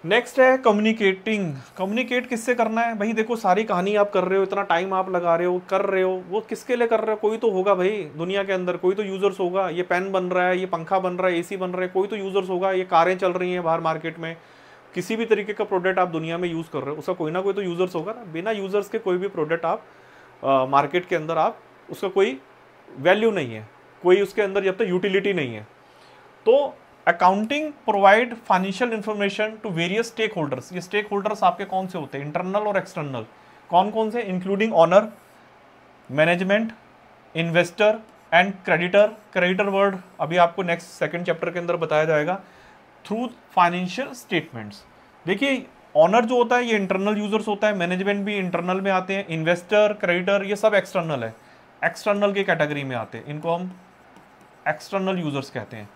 नेक्स्ट है कम्युनिकेटिंग। कम्युनिकेट किससे करना है भाई? देखो सारी कहानी आप कर रहे हो, इतना टाइम आप लगा रहे हो, कर रहे हो, वो किसके लिए कर रहे हो? कोई तो होगा भाई दुनिया के अंदर, कोई तो यूजर्स होगा। ये पेन बन रहा है, ये पंखा बन रहा है, एसी बन रहा है, कोई तो यूजर्स होगा। ये कारें चल रही हैं बाहर मार्केट में, किसी भी तरीके का प्रोडक्ट आप दुनिया में यूज़ कर रहे हो, उसका कोई ना कोई तो यूजर्स होगा ना। बिना यूजर्स के कोई भी प्रोडक्ट आप मार्केट के अंदर आप उसका कोई वैल्यू नहीं है, कोई उसके अंदर जब तक यूटिलिटी नहीं है। तो accounting provide financial information to various stakeholders. ये स्टेक होल्डर्स आपके कौन से होते हैं? इंटरनल और एक्सटर्नल। कौन कौन से? Including owner, management, investor and creditor. Creditor word अभी आपको नेक्स्ट सेकंड चैप्टर के अंदर बताया जाएगा। Through financial statements. देखिए ऑनर जो होता है ये इंटरनल यूजर्स होता है, मैनेजमेंट भी इंटरनल में आते हैं, इन्वेस्टर, क्रेडिटर ये सब एक्सटर्नल है, एक्सटर्नल की कैटेगरी में आते हैं, इनको हम एक्सटर्नल यूजर्स कहते हैं।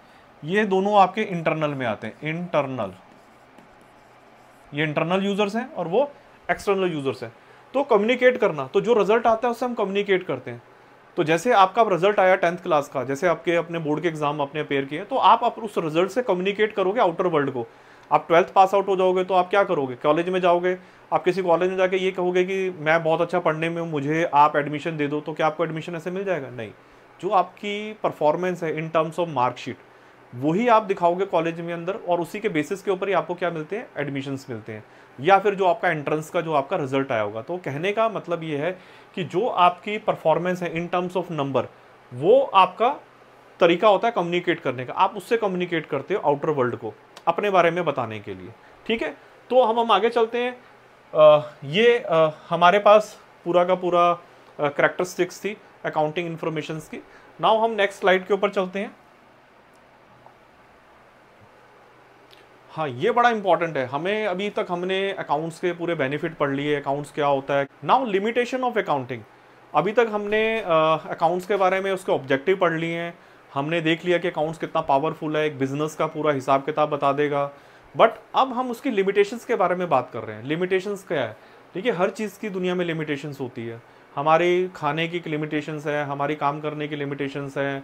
ये दोनों आपके इंटरनल में आते हैं, इंटरनल, ये इंटरनल यूजर्स हैं और वो एक्सटर्नल यूजर्स हैं। तो कम्युनिकेट करना, तो जो रिजल्ट आता है उससे हम कम्युनिकेट करते हैं। तो जैसे आपका रिजल्ट आया 10th क्लास का, जैसे आपके अपने बोर्ड के एग्जाम आपने अपेयर किए, तो आप उस रिजल्ट से कम्युनिकेट करोगे आउटर वर्ल्ड को। आप 12th पास आउट हो जाओगे तो आप क्या करोगे? कॉलेज में जाओगे, आप किसी कॉलेज में जाके ये कहोगे कि मैं बहुत अच्छा पढ़ने में हूँ, मुझे आप एडमिशन दे दो, तो क्या आपको एडमिशन ऐसे मिल जाएगा? नहीं। जो आपकी परफॉर्मेंस है इन टर्म्स ऑफ मार्कशीट, वही आप दिखाओगे कॉलेज में अंदर, और उसी के बेसिस के ऊपर ही आपको क्या मिलते हैं? एडमिशन्स मिलते हैं, या फिर जो आपका एंट्रेंस का जो आपका रिजल्ट आया होगा। तो कहने का मतलब ये है कि जो आपकी परफॉर्मेंस है इन टर्म्स ऑफ नंबर, वो आपका तरीका होता है कम्युनिकेट करने का। आप उससे कम्युनिकेट करते हो आउटर वर्ल्ड को अपने बारे में बताने के लिए। ठीक है, तो हम आगे चलते हैं। हमारे पास पूरा का पूरा करैक्टरिस्टिक्स थी अकाउंटिंग इंफॉर्मेशन की। नाउ हम नेक्स्ट स्लाइड के ऊपर चलते हैं। हाँ, ये बड़ा इंपॉर्टेंट है। हमें अभी तक हमने अकाउंट्स के पूरे बेनिफिट पढ़ लिए, अकाउंट्स क्या होता है। Now limitation of accounting. अभी तक हमने अकाउंट्स के बारे में उसके ऑब्जेक्टिव पढ़ लिए हैं, हमने देख लिया कि अकाउंट्स कितना पावरफुल है, एक बिजनेस का पूरा हिसाब किताब बता देगा। बट अब हम उसकी लिमिटेशंस के बारे में बात कर रहे हैं। लिमिटेशंस क्या है? देखिए हर चीज़ की दुनिया में लिमिटेशंस होती है। हमारी खाने की लिमिटेशंस है, हमारी काम करने की लिमिटेशंस है,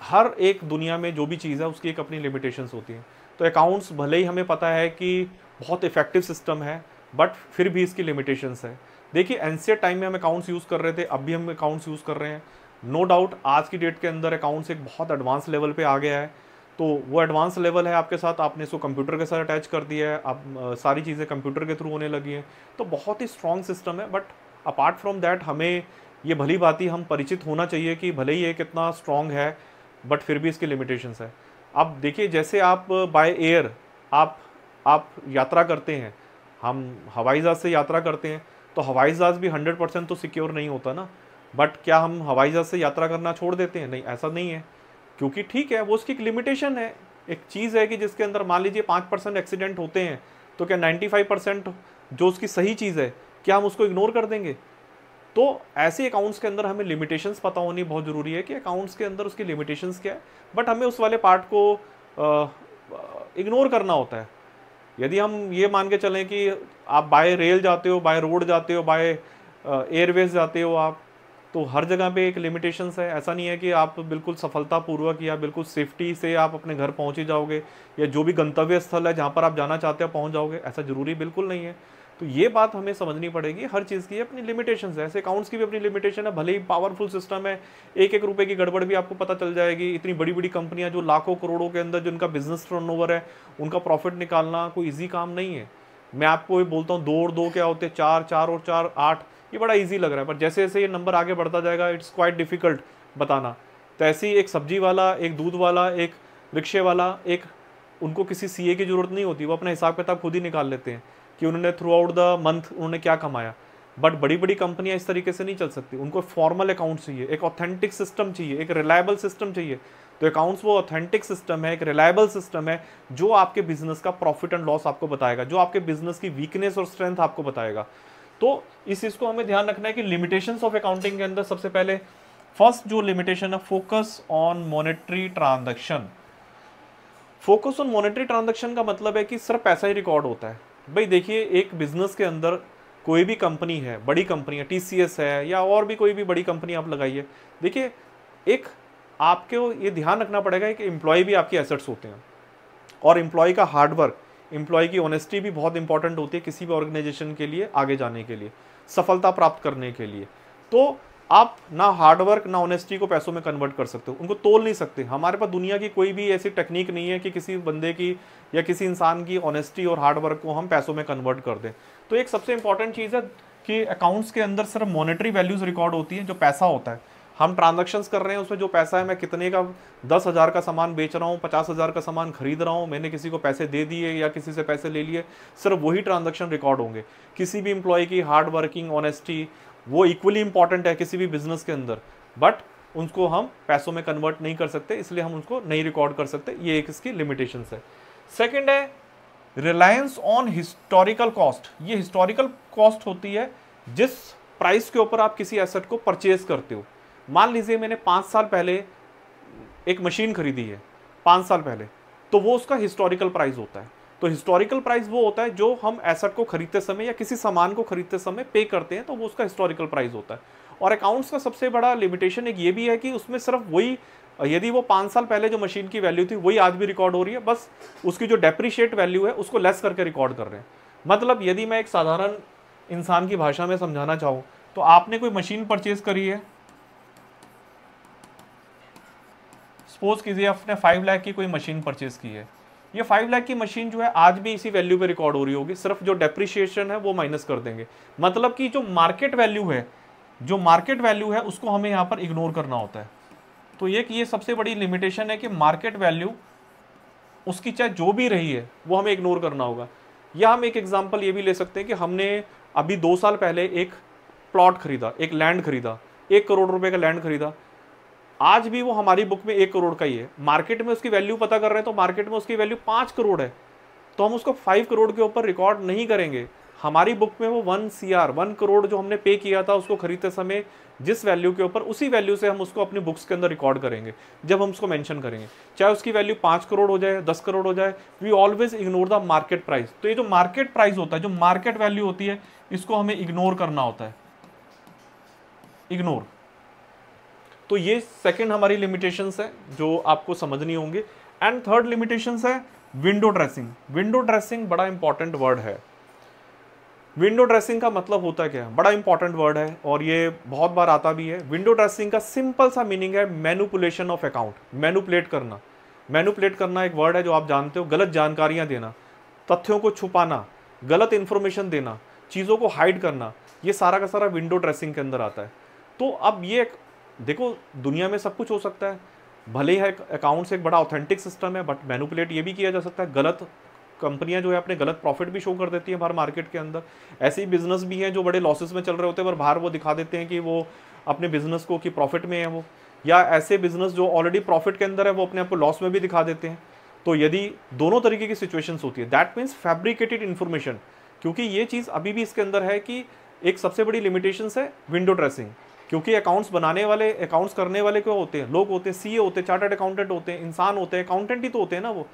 हर एक दुनिया में जो भी चीज़ है उसकी एक अपनी लिमिटेशंस होती हैं। तो अकाउंट्स भले ही हमें पता है कि बहुत इफेक्टिव सिस्टम है, बट फिर भी इसकी लिमिटेशंस है। देखिए एंशिएंट टाइम में हम अकाउंट्स यूज़ कर रहे थे, अब भी हम अकाउंट्स यूज़ कर रहे हैं। नो डाउट आज की डेट के अंदर अकाउंट्स एक बहुत एडवांस लेवल पे आ गया है। तो वो एडवांस लेवल है आपके साथ, आपने इसको कंप्यूटर के साथ अटैच कर दिया है, अब सारी चीज़ें कंप्यूटर के थ्रू होने लगी हैं। तो बहुत ही स्ट्रॉन्ग सिस्टम है। बट अपार्ट फ्रॉम दैट हमें ये भली बात ही हम परिचित होना चाहिए कि भले ही ये कितना स्ट्रॉन्ग है, बट फिर भी इसकी लिमिटेशंस है। अब देखिए जैसे आप बाय एयर आप यात्रा करते हैं, हम हवाई जहाज़ से यात्रा करते हैं, तो हवाई जहाज़ भी 100% तो सिक्योर नहीं होता ना। बट क्या हम हवाई जहाज़ से यात्रा करना छोड़ देते हैं? नहीं, ऐसा नहीं है, क्योंकि ठीक है वो उसकी एक लिमिटेशन है। एक चीज़ है कि जिसके अंदर मान लीजिए 5% एक्सीडेंट होते हैं, तो क्या 95% जो उसकी सही चीज़ है क्या हम उसको इग्नोर कर देंगे? तो ऐसे अकाउंट्स के अंदर हमें लिमिटेशंस पता होनी बहुत ज़रूरी है कि अकाउंट्स के अंदर उसकी लिमिटेशंस क्या है। बट हमें उस वाले पार्ट को इग्नोर करना होता है। यदि हम ये मान के चलें कि आप बाय रेल जाते हो, बाय रोड जाते हो, बाय एयरवेज जाते हो आप, तो हर जगह पे एक लिमिटेशंस है। ऐसा नहीं है कि आप बिल्कुल सफलतापूर्वक या बिल्कुल सेफ्टी से आप अपने घर पहुंच ही जाओगे, या जो भी गंतव्य स्थल है जहां पर आप जाना चाहते हो पहुंच जाओगे, ऐसा जरूरी बिल्कुल नहीं है। तो ये बात हमें समझनी पड़ेगी, हर चीज़ की अपनी लिमिटेशंस है। ऐसे अकाउंट्स की भी अपनी लिमिटेशन है, भले ही पावरफुल सिस्टम है, एक एक रुपए की गड़बड़ भी आपको पता चल जाएगी। इतनी बड़ी बड़ी कंपनियां जो लाखों करोड़ों के अंदर जिनका बिजनेस टर्नओवर है, उनका प्रॉफिट निकालना कोई ईजी काम नहीं है। मैं आपको ये बोलता हूँ 2 और 2 क्या होते हैं, 4, 4 और 4 8, ये बड़ा इजी लग रहा है, पर जैसे जैसे ये नंबर आगे बढ़ता जाएगा इट्स क्वाइट डिफिकल्ट बताना। तो ऐसे ही एक सब्जी वाला, एक दूध वाला, एक रिक्शे वाला, एक उनको किसी सीए की जरूरत नहीं होती, वो अपना हिसाब किताब खुद ही निकाल लेते हैं कि उन्होंने थ्रू आउट द मंथ उन्होंने क्या कमाया। बट बड़ी बड़ी कंपनियां इस तरीके से नहीं चल सकती, उनको फॉर्मल अकाउंट चाहिए, एक ऑथेंटिक सिस्टम चाहिए, एक रिलायबल सिस्टम चाहिए। तो अकाउंट्स वो ऑथेंटिक सिस्टम है, एक रिलायबल सिस्टम है जो आपके बिजनेस का प्रॉफिट एंड लॉस आपको बताएगा, जो आपके बिजनेस की वीकनेस और स्ट्रेंथ आपको बताएगा। तो इस चीज को हमें ध्यान रखना है कि लिमिटेशंस ऑफ अकाउंटिंग के अंदर सबसे पहले फर्स्ट जो लिमिटेशन है, focus on monetary transaction. Focus on monetary transaction का मतलब है कि सिर्फ पैसा ही रिकॉर्ड होता है। भाई देखिए, एक बिजनेस के अंदर कोई भी कंपनी है, बड़ी कंपनी है, टीसीएस है या और भी कोई भी बड़ी कंपनी आप लगाइए, देखिए एक आपको ये ध्यान रखना पड़ेगा कि एम्प्लॉय भी आपके एसेट्स होते हैं, और एम्प्लॉय का हार्डवर्क, एम्प्लॉय की ऑनेस्टी भी बहुत इंपॉर्टेंट होती है किसी भी ऑर्गेनाइजेशन के लिए आगे जाने के लिए, सफलता प्राप्त करने के लिए। तो आप ना हार्डवर्क ना ऑनेस्टी को पैसों में कन्वर्ट कर सकते हो, उनको तोल नहीं सकते। हमारे पास दुनिया की कोई भी ऐसी टेक्निक नहीं है कि किसी बंदे की या किसी इंसान की ऑनेस्टी और हार्डवर्क को हम पैसों में कन्वर्ट कर दें। तो एक सबसे इंपॉर्टेंट चीज़ है कि अकाउंट्स के अंदर सिर्फ मॉनेटरी वैल्यूज रिकॉर्ड होती है, जो पैसा होता है, हम ट्रांजैक्शंस कर रहे हैं उसमें जो पैसा है, मैं कितने का 10,000 का सामान बेच रहा हूँ, 50,000 का सामान खरीद रहा हूँ, मैंने किसी को पैसे दे दिए या किसी से पैसे ले लिए, सिर्फ वही ट्रांजैक्शन रिकॉर्ड होंगे। किसी भी एम्प्लॉय की हार्ड वर्किंग, ऑनेस्टी, वो इक्वली इंपॉर्टेंट है किसी भी बिजनेस के अंदर, बट उनको हम पैसों में कन्वर्ट नहीं कर सकते, इसलिए हम उसको नहीं रिकॉर्ड कर सकते। ये एक इसकी लिमिटेशन है। सेकेंड है रिलायंस ऑन हिस्टोरिकल कॉस्ट। ये हिस्टोरिकल कॉस्ट होती है जिस प्राइस के ऊपर आप किसी एसेट को परचेज करते हो। मान लीजिए मैंने 5 साल पहले एक मशीन खरीदी है, 5 साल पहले, तो वो उसका हिस्टोरिकल प्राइस होता है। तो हिस्टोरिकल प्राइस वो होता है जो हम एसेट को खरीदते समय या किसी सामान को खरीदते समय पे करते हैं, तो वो उसका हिस्टोरिकल प्राइस होता है। और अकाउंट्स का सबसे बड़ा लिमिटेशन एक ये भी है कि उसमें सिर्फ वही, यदि वो 5 साल पहले जो मशीन की वैल्यू थी वही आज भी रिकॉर्ड हो रही है, बस उसकी जो डेप्रिशिएट वैल्यू है उसको लेस करके रिकॉर्ड कर रहे हैं। मतलब यदि मैं एक साधारण इंसान की भाषा में समझाना चाहूँ, तो आपने कोई मशीन परचेज करी है, सपोज कीजिए आपने 5 लाख की कोई मशीन परचेज की है, ये 5 लाख की मशीन जो है आज भी इसी वैल्यू पे रिकॉर्ड हो रही होगी, सिर्फ जो डेप्रिशिएशन है वो माइनस कर देंगे। मतलब कि जो मार्केट वैल्यू है, जो मार्केट वैल्यू है उसको हमें यहाँ पर इग्नोर करना होता है। तो ये सबसे बड़ी लिमिटेशन है कि मार्केट वैल्यू उसकी चाहे जो भी रही है वो हमें इग्नोर करना होगा। या हम एक एग्जांपल ये भी ले सकते हैं कि हमने अभी 2 साल पहले एक प्लॉट खरीदा, एक लैंड खरीदा, 1 करोड़ रुपए का लैंड खरीदा, आज भी वो हमारी बुक में 1 करोड़ का ही है। मार्केट में उसकी वैल्यू पता कर रहे हैं तो मार्केट में उसकी वैल्यू 5 करोड़ है, तो हम उसको 5 करोड़ के ऊपर रिकॉर्ड नहीं करेंगे। हमारी बुक में वो 1 करोड़ जो हमने पे किया था उसको खरीदते समय जिस वैल्यू के ऊपर, उसी वैल्यू से हम उसको अपनी बुक्स के अंदर रिकॉर्ड करेंगे जब हम उसको मेंशन करेंगे, चाहे उसकी वैल्यू 5 करोड़ हो जाए, 10 करोड़ हो जाए। We always ignore the market price. तो ये जो मार्केट प्राइस होता है, जो मार्केट वैल्यू होती है, इसको हमें इग्नोर करना होता है, इग्नोर। तो ये सेकंड हमारी लिमिटेशंस है जो आपको समझनी होंगी। एंड थर्ड लिमिटेशंस है विंडो ड्रेसिंग। विंडो ड्रेसिंग बड़ा इंपॉर्टेंट वर्ड है। विंडो ड्रेसिंग का मतलब होता है क्या, बड़ा इंपॉर्टेंट वर्ड है और ये बहुत बार आता भी है। विंडो ड्रेसिंग का सिंपल सा मीनिंग है मैनिपुलेशन ऑफ अकाउंट। मैनिपुलेट करना, मैनिपुलेट करना एक वर्ड है जो आप जानते हो, गलत जानकारियां देना, तथ्यों को छुपाना, गलत इंफॉर्मेशन देना, चीज़ों को हाइड करना, ये सारा का सारा विंडो ड्रेसिंग के अंदर आता है। तो अब ये देखो, दुनिया में सब कुछ हो सकता है, भले ही अकाउंट्स एक बड़ा ऑथेंटिक सिस्टम है, बट मैनिपुलेट ये भी किया जा सकता है। गलत कंपनियां जो है अपने गलत प्रॉफिट भी शो कर देती हैं बाहर मार्केट के अंदर। ऐसे ही बिजनेस भी हैं जो बड़े लॉसेस में चल रहे होते हैं पर बाहर वो दिखा देते हैं कि वो अपने बिजनेस को कि प्रॉफिट में है वो, या ऐसे बिजनेस जो ऑलरेडी प्रॉफिट के अंदर है वो अपने आप को लॉस में भी दिखा देते हैं। तो यदि दोनों तरीके की सिचुएशंस होती है, दैट मीन्स फैब्रिकेटेड इन्फॉर्मेशन। क्योंकि ये चीज़ अभी भी इसके अंदर है कि एक सबसे बड़ी लिमिटेशंस है विंडो ड्रेसिंग। क्योंकि अकाउंट्स बनाने वाले, अकाउंट्स करने वाले क्यों होते हैं, लोग होते हैं, सीए होते हैं, चार्टर्ड अकाउंटेंट होते हैं, इंसान होते हैं, अकाउंटेंट ही तो होते हैं ना वो।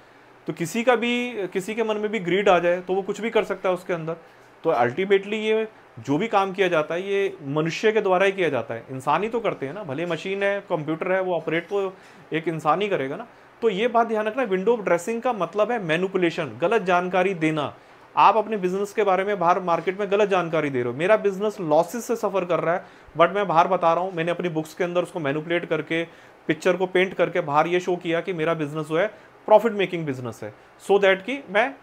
तो किसी के मन में भी ग्रीड आ जाए तो वो कुछ भी कर सकता है उसके अंदर। तो अल्टीमेटली ये जो भी काम किया जाता है ये मनुष्य के द्वारा ही किया जाता है, इंसान ही तो करते हैं ना, भले मशीन है कंप्यूटर है वो ऑपरेट तो एक इंसान ही करेगा ना। तो ये बात ध्यान रखना, विंडो ड्रेसिंग का मतलब है मैनिपुलेशन, गलत जानकारी देना। आप अपने बिजनेस के बारे में बाहर मार्केट में गलत जानकारी दे रहे हो, मेरा बिजनेस लॉसेस से सफर कर रहा है बट मैं बाहर बता रहा हूँ, मैंने अपनी बुक्स के अंदर उसको मैनिपुलेट करके पिक्चर को पेंट करके बाहर ये शो किया कि मेरा बिजनेस जो है प्रॉफिट मेकिंग बिजनेस है, सो दैट कि मैं,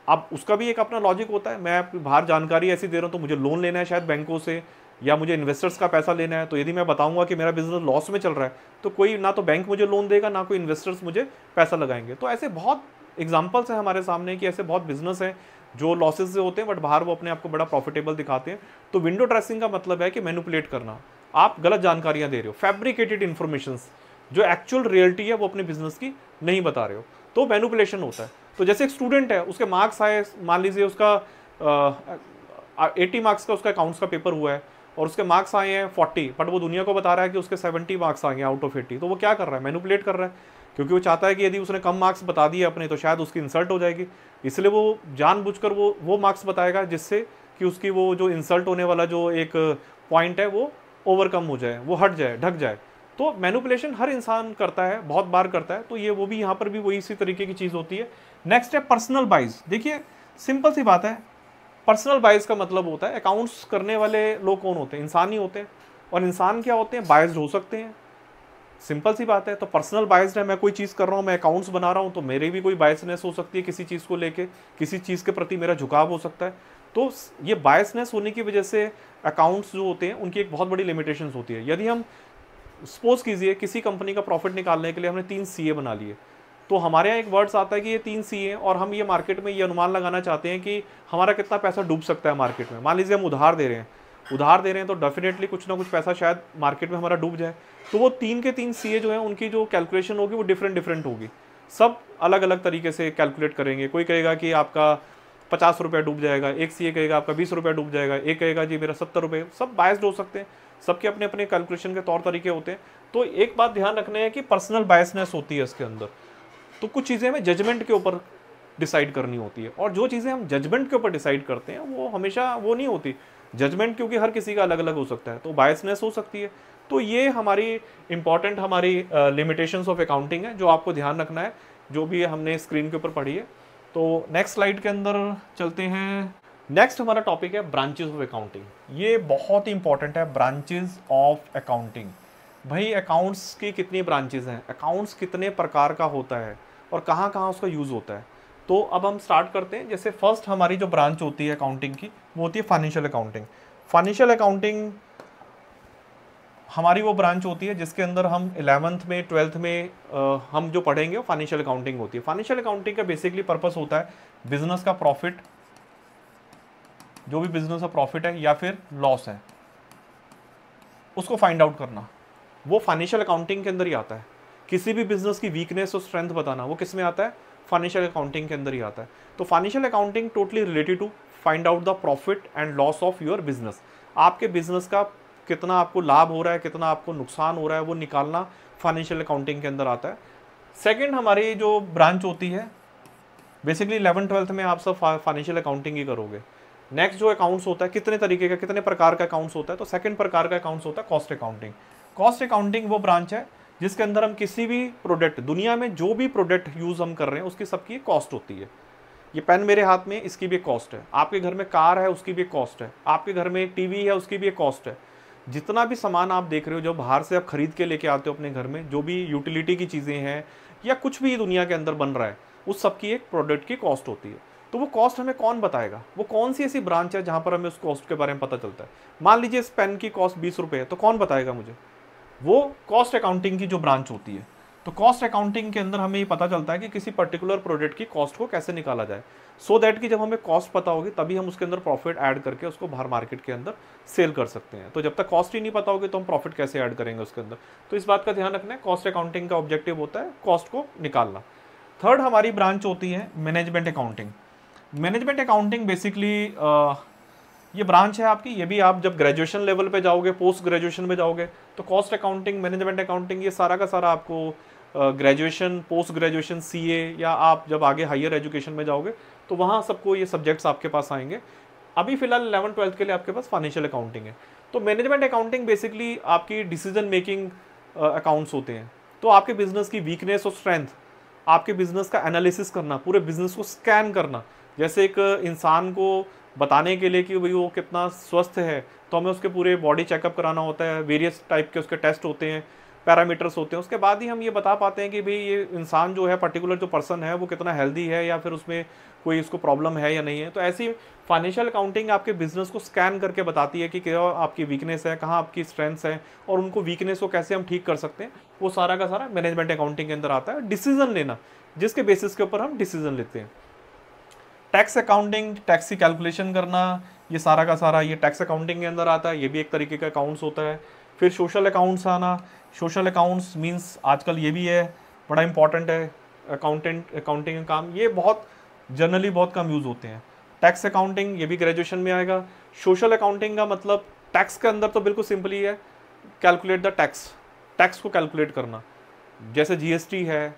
अब उसका भी एक अपना लॉजिक होता है, मैं बाहर जानकारी ऐसी दे रहा हूँ तो मुझे लोन लेना है शायद बैंकों से, या मुझे इन्वेस्टर्स का पैसा लेना है, तो यदि मैं बताऊंगा कि मेरा बिजनेस लॉस में चल रहा है तो कोई ना तो बैंक मुझे लोन देगा ना कोई इन्वेस्टर्स मुझे पैसा लगाएंगे। तो ऐसे बहुत एग्जाम्पल्स हैं हमारे सामने कि ऐसे बहुत बिजनेस हैं जो लॉसेस से होते हैं बट बाहर वो अपने आप को बड़ा प्रॉफिटेबल दिखाते हैं। तो विंडो ड्रेसिंग का मतलब है कि मैनिपुलेट करना, आप गलत जानकारियां दे रहे हो, फैब्रिकेटेड इन्फॉर्मेशन, जो एक्चुअल रियलिटी है वो अपने बिजनेस की नहीं बता रहे हो, तो मैनिपुलेशन होता है। तो जैसे एक स्टूडेंट है, उसके मार्क्स आए, मान लीजिए उसका 80 मार्क्स का उसका अकाउंट्स का पेपर हुआ है और उसके मार्क्स आए हैं 40, बट वो दुनिया को बता रहा है कि उसके 70 मार्क्स आएंगे आउट ऑफ 80। तो वो क्या कर रहा है, मैनिपुलेट कर रहा है, क्योंकि वो चाहता है कि यदि उसने कम मार्क्स बता दिए अपने तो शायद उसकी इंसल्ट हो जाएगी, इसलिए वो जानबूझकर वो मार्क्स बताएगा जिससे कि उसकी वो जो इंसल्ट होने वाला जो एक पॉइंट है वो ओवरकम हो जाए, वो हट जाए, ढक जाए। तो मैनिपुलेशन हर इंसान करता है, बहुत बार करता है, तो ये वो भी यहाँ पर भी वही इसी तरीके की चीज़ होती है। नेक्स्ट है पर्सनल बाइज। देखिए सिंपल सी बात है, पर्सनल बाइज का मतलब होता है, अकाउंट्स करने वाले लोग कौन होते हैं, इंसान ही होते हैं, और इंसान क्या होते हैं, बाइज्ड हो सकते हैं, सिंपल सी बात है। तो पर्सनल बाइज्ड है, मैं कोई चीज़ कर रहा हूँ, मैं अकाउंट्स बना रहा हूँ, तो मेरे भी कोई बायसनेस हो सकती है किसी चीज़ को लेके, किसी चीज़ के प्रति मेरा झुकाव हो सकता है। तो ये बायसनेस होने की वजह से अकाउंट्स जो होते हैं उनकी एक बहुत बड़ी लिमिटेशंस होती है। यदि हम सपोज कीजिए किसी कंपनी का प्रॉफिट निकालने के लिए हमने 3 CA बना लिए, तो हमारे यहाँ एक वर्ड्स आता है कि ये 3 CA, और हम ये मार्केट में ये अनुमान लगाना चाहते हैं कि हमारा कितना पैसा डूब सकता है मार्केट में। मान लीजिए हम उधार दे रहे हैं तो डेफिनेटली कुछ ना कुछ पैसा शायद मार्केट में हमारा डूब जाए। तो वो 3 के 3 CA जो है उनकी जो कैलकुलेशन होगी वो डिफरेंट होगी, सब अलग अलग तरीके से कैलकुलेट करेंगे। कोई कहेगा कि आपका 50 रुपये डूब जाएगा, एक CA कहेगा आपका 20 रुपये डूब जाएगा, एक कहेगा जी मेरा 70 रुपये, सब बायस्ड हो सकते हैं, सबके अपने अपने कैलकुलेशन के तौर तरीके होते हैं। तो एक बात ध्यान रखने है कि पर्सनल बायसनेस होती है इसके अंदर। तो कुछ चीज़ें हमें जजमेंट के ऊपर डिसाइड करनी होती है, और जो चीज़ें हम जजमेंट के ऊपर डिसाइड करते हैं वो हमेशा वो नहीं होती जजमेंट, क्योंकि हर किसी का अलग अलग हो सकता है, तो बायसनेस हो सकती है। तो ये हमारी इंपॉर्टेंट हमारी लिमिटेशंस ऑफ अकाउंटिंग है जो आपको ध्यान रखना है, जो भी हमने स्क्रीन के ऊपर पढ़ी है। तो नेक्स्ट स्लाइड के अंदर चलते हैं। नेक्स्ट हमारा टॉपिक है ब्रांचेस ऑफ अकाउंटिंग। ये बहुत ही इंपॉर्टेंट है, ब्रांचेस ऑफ अकाउंटिंग। भाई अकाउंट्स की कितनी ब्रांचेस हैं, अकाउंट्स कितने प्रकार का होता है और कहाँ कहाँ उसका यूज़ होता है। तो अब हम स्टार्ट करते हैं। जैसे फर्स्ट हमारी जो ब्रांच होती है अकाउंटिंग की वो होती है फाइनेंशियल अकाउंटिंग। फाइनेंशियल अकाउंटिंग हमारी वो ब्रांच होती है जिसके अंदर हम 11th में 12th में हम जो पढ़ेंगे वो फाइनेंशियल अकाउंटिंग होती है। फाइनेंशियल अकाउंटिंग का बेसिकली पर्पस होता है बिजनेस का प्रॉफिट, जो भी बिजनेस का प्रॉफिट है या फिर लॉस है उसको फाइंड आउट करना, वो फाइनेंशियल अकाउंटिंग के अंदर ही आता है। किसी भी बिजनेस की वीकनेस और स्ट्रेंथ बताना वो किस में आता है, फाइनेंशियल अकाउंटिंग के अंदर ही आता है। तो financial accounting totally related to find out the profit and loss of your business. आपके बिजनेस का कितना आपको लाभ हो रहा है, कितना आपको नुकसान हो रहा है, वो निकालना फाइनेंशियल अकाउंटिंग के अंदर आता है। सेकंड हमारी जो ब्रांच होती है बेसिकली 11th-12th में आप सब फाइनेंशियल अकाउंटिंग ही करोगे। नेक्स्ट जो अकाउंट्स होता है, कितने तरीके का, कितने प्रकार का अकाउंट्स होता है, तो सेकंड प्रकार का अकाउंट्स होता है कॉस्ट अकाउंटिंग। कॉस्ट अकाउंटिंग वो ब्रांच है जिसके अंदर हम किसी भी प्रोडक्ट, दुनिया में जो भी प्रोडक्ट यूज हम कर रहे हैं उसकी सबकी कॉस्ट होती है। ये पेन मेरे हाथ में, इसकी भी कॉस्ट है। आपके घर में कार है, उसकी भी कॉस्ट है। आपके घर में टीवी है, उसकी भी एक कॉस्ट है। जितना भी सामान आप देख रहे हो जो बाहर से आप खरीद के लेके आते हो अपने घर में, जो भी यूटिलिटी की चीज़ें हैं या कुछ भी दुनिया के अंदर बन रहा है, उस सब की एक प्रोडक्ट की कॉस्ट होती है। तो वो कॉस्ट हमें कौन बताएगा, वो कौन सी ऐसी ब्रांच है जहाँ पर हमें उस कॉस्ट के बारे में पता चलता है। मान लीजिए इस पेन की कॉस्ट 20 रुपये है, तो कौन बताएगा मुझे, वो कॉस्ट अकाउंटिंग की जो ब्रांच होती है। तो कॉस्ट अकाउंटिंग के अंदर हमें ये पता चलता है कि किसी पर्टिकुलर प्रोडक्ट की कॉस्ट को कैसे निकाला जाए, सो दैट कि जब हमें कॉस्ट पता होगी तभी हम उसके अंदर प्रॉफिट ऐड करके उसको बाहर मार्केट के अंदर सेल कर सकते हैं। तो जब तक कॉस्ट ही नहीं पता होगी तो हम प्रॉफिट कैसे ऐड करेंगे उसके अंदर। तो इस बात का ध्यान रखना है, कॉस्ट अकाउंटिंग का ऑब्जेक्टिव होता है कॉस्ट को निकालना। थर्ड हमारी ब्रांच होती है management accounting. Management accounting basically ये ब्रांच है आपकी, ये भी आप जब ग्रेजुएशन लेवल पे जाओगे, पोस्ट ग्रेजुएशन में जाओगे, तो कॉस्ट अकाउंटिंग, मैनेजमेंट अकाउंटिंग, ये सारा का सारा आपको ग्रेजुएशन, पोस्ट ग्रेजुएशन सीए, या आप जब आगे हायर एजुकेशन में जाओगे तो वहाँ सबको ये सब्जेक्ट्स आपके पास आएंगे। अभी फिलहाल 11th-12th के लिए आपके पास फाइनेंशियल अकाउंटिंग है। तो मैनेजमेंट अकाउंटिंग बेसिकली आपकी डिसीजन मेकिंग अकाउंट्स होते हैं। तो आपके बिजनेस की वीकनेस और स्ट्रेंथ, आपके बिजनेस का एनालिसिस करना, पूरे बिजनेस को स्कैन करना। जैसे एक इंसान को बताने के लिए कि भाई वो कितना स्वस्थ है, तो हमें उसके पूरे बॉडी चेकअप कराना होता है, वेरियस टाइप के उसके टेस्ट होते हैं, पैरामीटर्स होते हैं। उसके बाद ही हम ये बता पाते हैं कि भाई ये इंसान जो है, पर्टिकुलर जो पर्सन है, वो कितना हेल्दी है या फिर उसमें कोई उसको प्रॉब्लम है या नहीं है। तो ऐसी फाइनेंशियल अकाउंटिंग आपके बिजनेस को स्कैन करके बताती है कि क्या आपकी वीकनेस है, कहाँ आपकी स्ट्रेंथ्स है, और उनको वीकनेस को कैसे हम ठीक कर सकते हैं। वो सारा का सारा मैनेजमेंट अकाउंटिंग के अंदर आता है। डिसीजन लेना, जिसके बेसिस के ऊपर हम डिसीजन लेते हैं। टैक्स अकाउंटिंग, टैक्स की कैलकुलेशन करना, ये सारा का सारा ये टैक्स अकाउंटिंग के अंदर आता है। ये भी एक तरीके का अकाउंट्स होता है। फिर सोशल अकाउंट्स आना। सोशल अकाउंट्स मींस आजकल ये भी है, बड़ा इंपॉर्टेंट है अकाउंटिंग का काम। ये बहुत जनरली बहुत कम यूज़ होते हैं। टैक्स अकाउंटिंग, ये भी ग्रेजुएशन में आएगा। सोशल अकाउंटिंग का मतलब टैक्स के अंदर तो बिल्कुल सिंपल ही है, कैलकुलेट द टैक्स को कैलकुलेट करना। जैसे जीएसटी है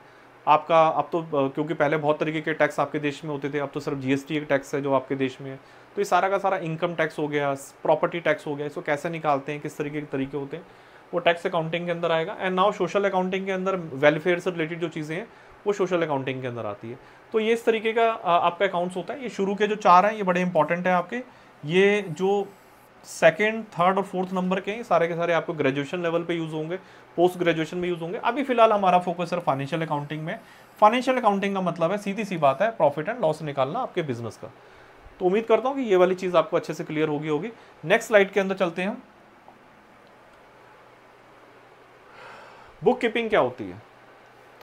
आपका, अब तो क्योंकि पहले बहुत तरीके के टैक्स आपके देश में होते थे, अब तो सिर्फ जीएसटी एक टैक्स है जो आपके देश में है। तो ये सारा का सारा इनकम टैक्स हो गया, प्रॉपर्टी टैक्स हो गया, इसको कैसे निकालते हैं, किस तरीके के तरीके होते हैं, वो टैक्स अकाउंटिंग के अंदर आएगा। एंड नाउ सोशल अकाउंटिंग के अंदर वेलफेयर से रिलेटेड जो चीज़ें हैं वो सोशल अकाउंटिंग के अंदर आती है। तो ये इस तरीके का आपका अकाउंट्स होता है। ये शुरू के जो 4 हैं ये बड़े इंपॉर्टेंट है आपके। ये जो सेकंड, थर्ड और फोर्थ नंबर के हैं, सारे के सारे आपको ग्रेजुएशन लेवल पे यूज़ होंगे, पोस्ट ग्रेजुएशन में यूज़ होंगे। अभी फिलहाल हमारा फोकस है फाइनेंशियल अकाउंटिंग में। फाइनेंशियल अकाउंटिंग का मतलब है, सीधी सी बात है, प्रॉफिट एंड लॉस निकालना आपके बिजनेस का। तो उम्मीद करता हूँ कि ये वाली चीज़ आपको अच्छे से क्लियर होगी। नेक्स्ट स्लाइड के अंदर चलते हैं हम। बुक कीपिंग क्या होती है?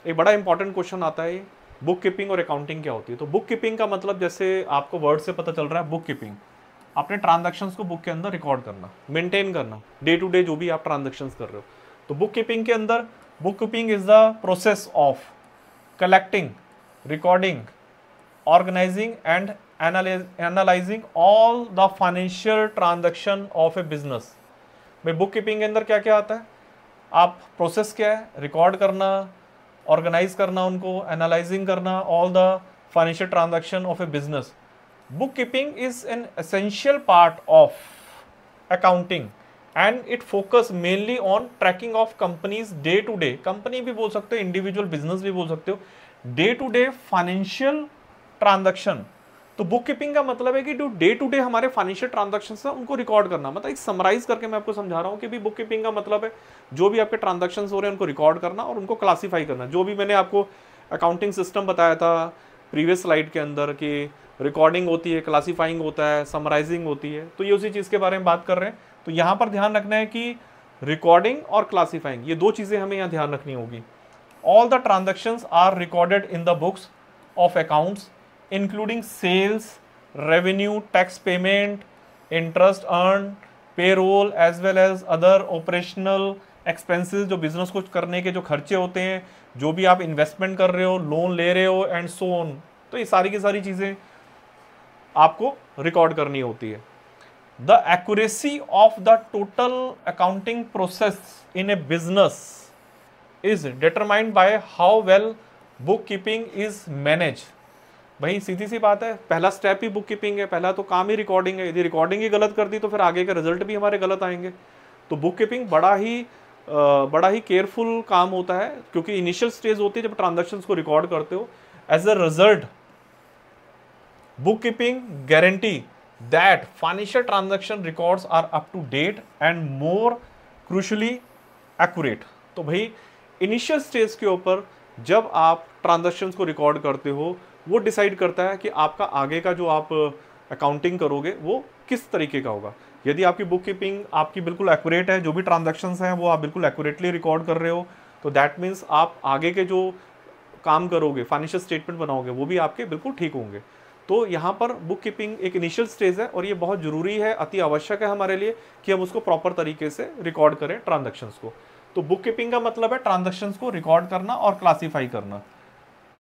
एक बड़ा इंपॉर्टेंट क्वेश्चन आता है, बुक कीपिंग और अकाउंटिंग क्या होती है। तो बुक कीपिंग का मतलब, जैसे आपको वर्ड से पता चल रहा है, बुक कीपिंग, अपने ट्रांजैक्शंस को बुक के अंदर रिकॉर्ड करना, मेंटेन करना, डे टू डे जो भी आप ट्रांजैक्शंस कर रहे हो। तो बुक कीपिंग के अंदर, bookkeeping is the process of collecting, recording, organising and analysing all the financial transaction of a business. भाई बुक कीपिंग के अंदर क्या क्या आता है? आप प्रोसेस क्या है? रिकॉर्ड करना, ऑर्गेनाइज करना उनको, एनालाइजिंग करना all the financial transaction of a business. Bookkeeping is an essential part of accounting and it focus mainly on tracking of companies day to day, company भी बोल सकते हो, इंडिविजुअल बिजनेस भी बोल सकते हो, day to day financial transaction. तो bookkeeping का मतलब है कि जो डे टू डे हमारे फाइनेंशियल ट्रांजैक्शन है उनको रिकॉर्ड करना। मतलब एक समराइज करके मैं आपको समझा रहा हूँ कि भी बुक कीपिंग का मतलब है जो भी आपके ट्रांजैक्शन हो रहे हैं उनको रिकॉर्ड करना और उनको क्लासीफाई करना। जो भी मैंने आपको अकाउंटिंग सिस्टम बताया था प्रीवियस स्लाइड के अंदर कि रिकॉर्डिंग होती है, क्लासीफाइंग होता है, समराइजिंग होती है, तो ये उसी चीज़ के बारे में बात कर रहे हैं। तो यहाँ पर ध्यान रखना है कि रिकॉर्डिंग और क्लासीफाइंग, ये दो चीज़ें हमें यहाँ ध्यान रखनी होगी। All the transactions are recorded in the books of accounts including sales, revenue, tax payment, interest earn, payroll as well as other operational expenses, जो बिजनेस को करने के जो खर्चे होते हैं, जो भी आप इन्वेस्टमेंट कर रहे हो, लोन ले रहे हो एंड सो ऑन। तो ये सारी की सारी चीज़ें आपको रिकॉर्ड करनी होती है। The accuracy of the total accounting process in A business is determined by how well book keeping is manage. भाई सीधी सी बात है, पहला स्टेप ही बुक कीपिंग है, पहला तो काम ही रिकॉर्डिंग है। यदि रिकॉर्डिंग ही गलत कर दी तो फिर आगे के रिजल्ट भी हमारे गलत आएंगे। तो बुक कीपिंग बड़ा ही केयरफुल काम होता है, क्योंकि इनिशियल स्टेज होती है जब ट्रांजैक्शंस को रिकॉर्ड करते हो। As a result bookkeeping guarantee that financial transaction records are up to date and more crucially accurate। तो भाई इनिशियल स्टेज के ऊपर जब आप ट्रांजैक्शंस को रिकॉर्ड करते हो वो डिसाइड करता है कि आपका आगे का जो आप अकाउंटिंग करोगे वो किस तरीके का होगा। यदि आपकी बुक कीपिंग आपकी बिल्कुल एक्यूरेट है, जो भी ट्रांजैक्शंस हैं वो आप बिल्कुल एक्यूरेटली रिकॉर्ड कर रहे हो, तो दैट मीन्स आप आगे के जो काम करोगे, फाइनेंशियल स्टेटमेंट बनाओगे, वो भी आपके बिल्कुल ठीक होंगे। तो यहाँ पर बुक कीपिंग एक इनिशियल स्टेज है और ये बहुत ज़रूरी है, अति आवश्यक है हमारे लिए कि हम उसको प्रॉपर तरीके से रिकॉर्ड करें ट्रांजैक्शंस को। तो बुक कीपिंग का मतलब है ट्रांजैक्शंस को रिकॉर्ड करना और क्लासीफाई करना।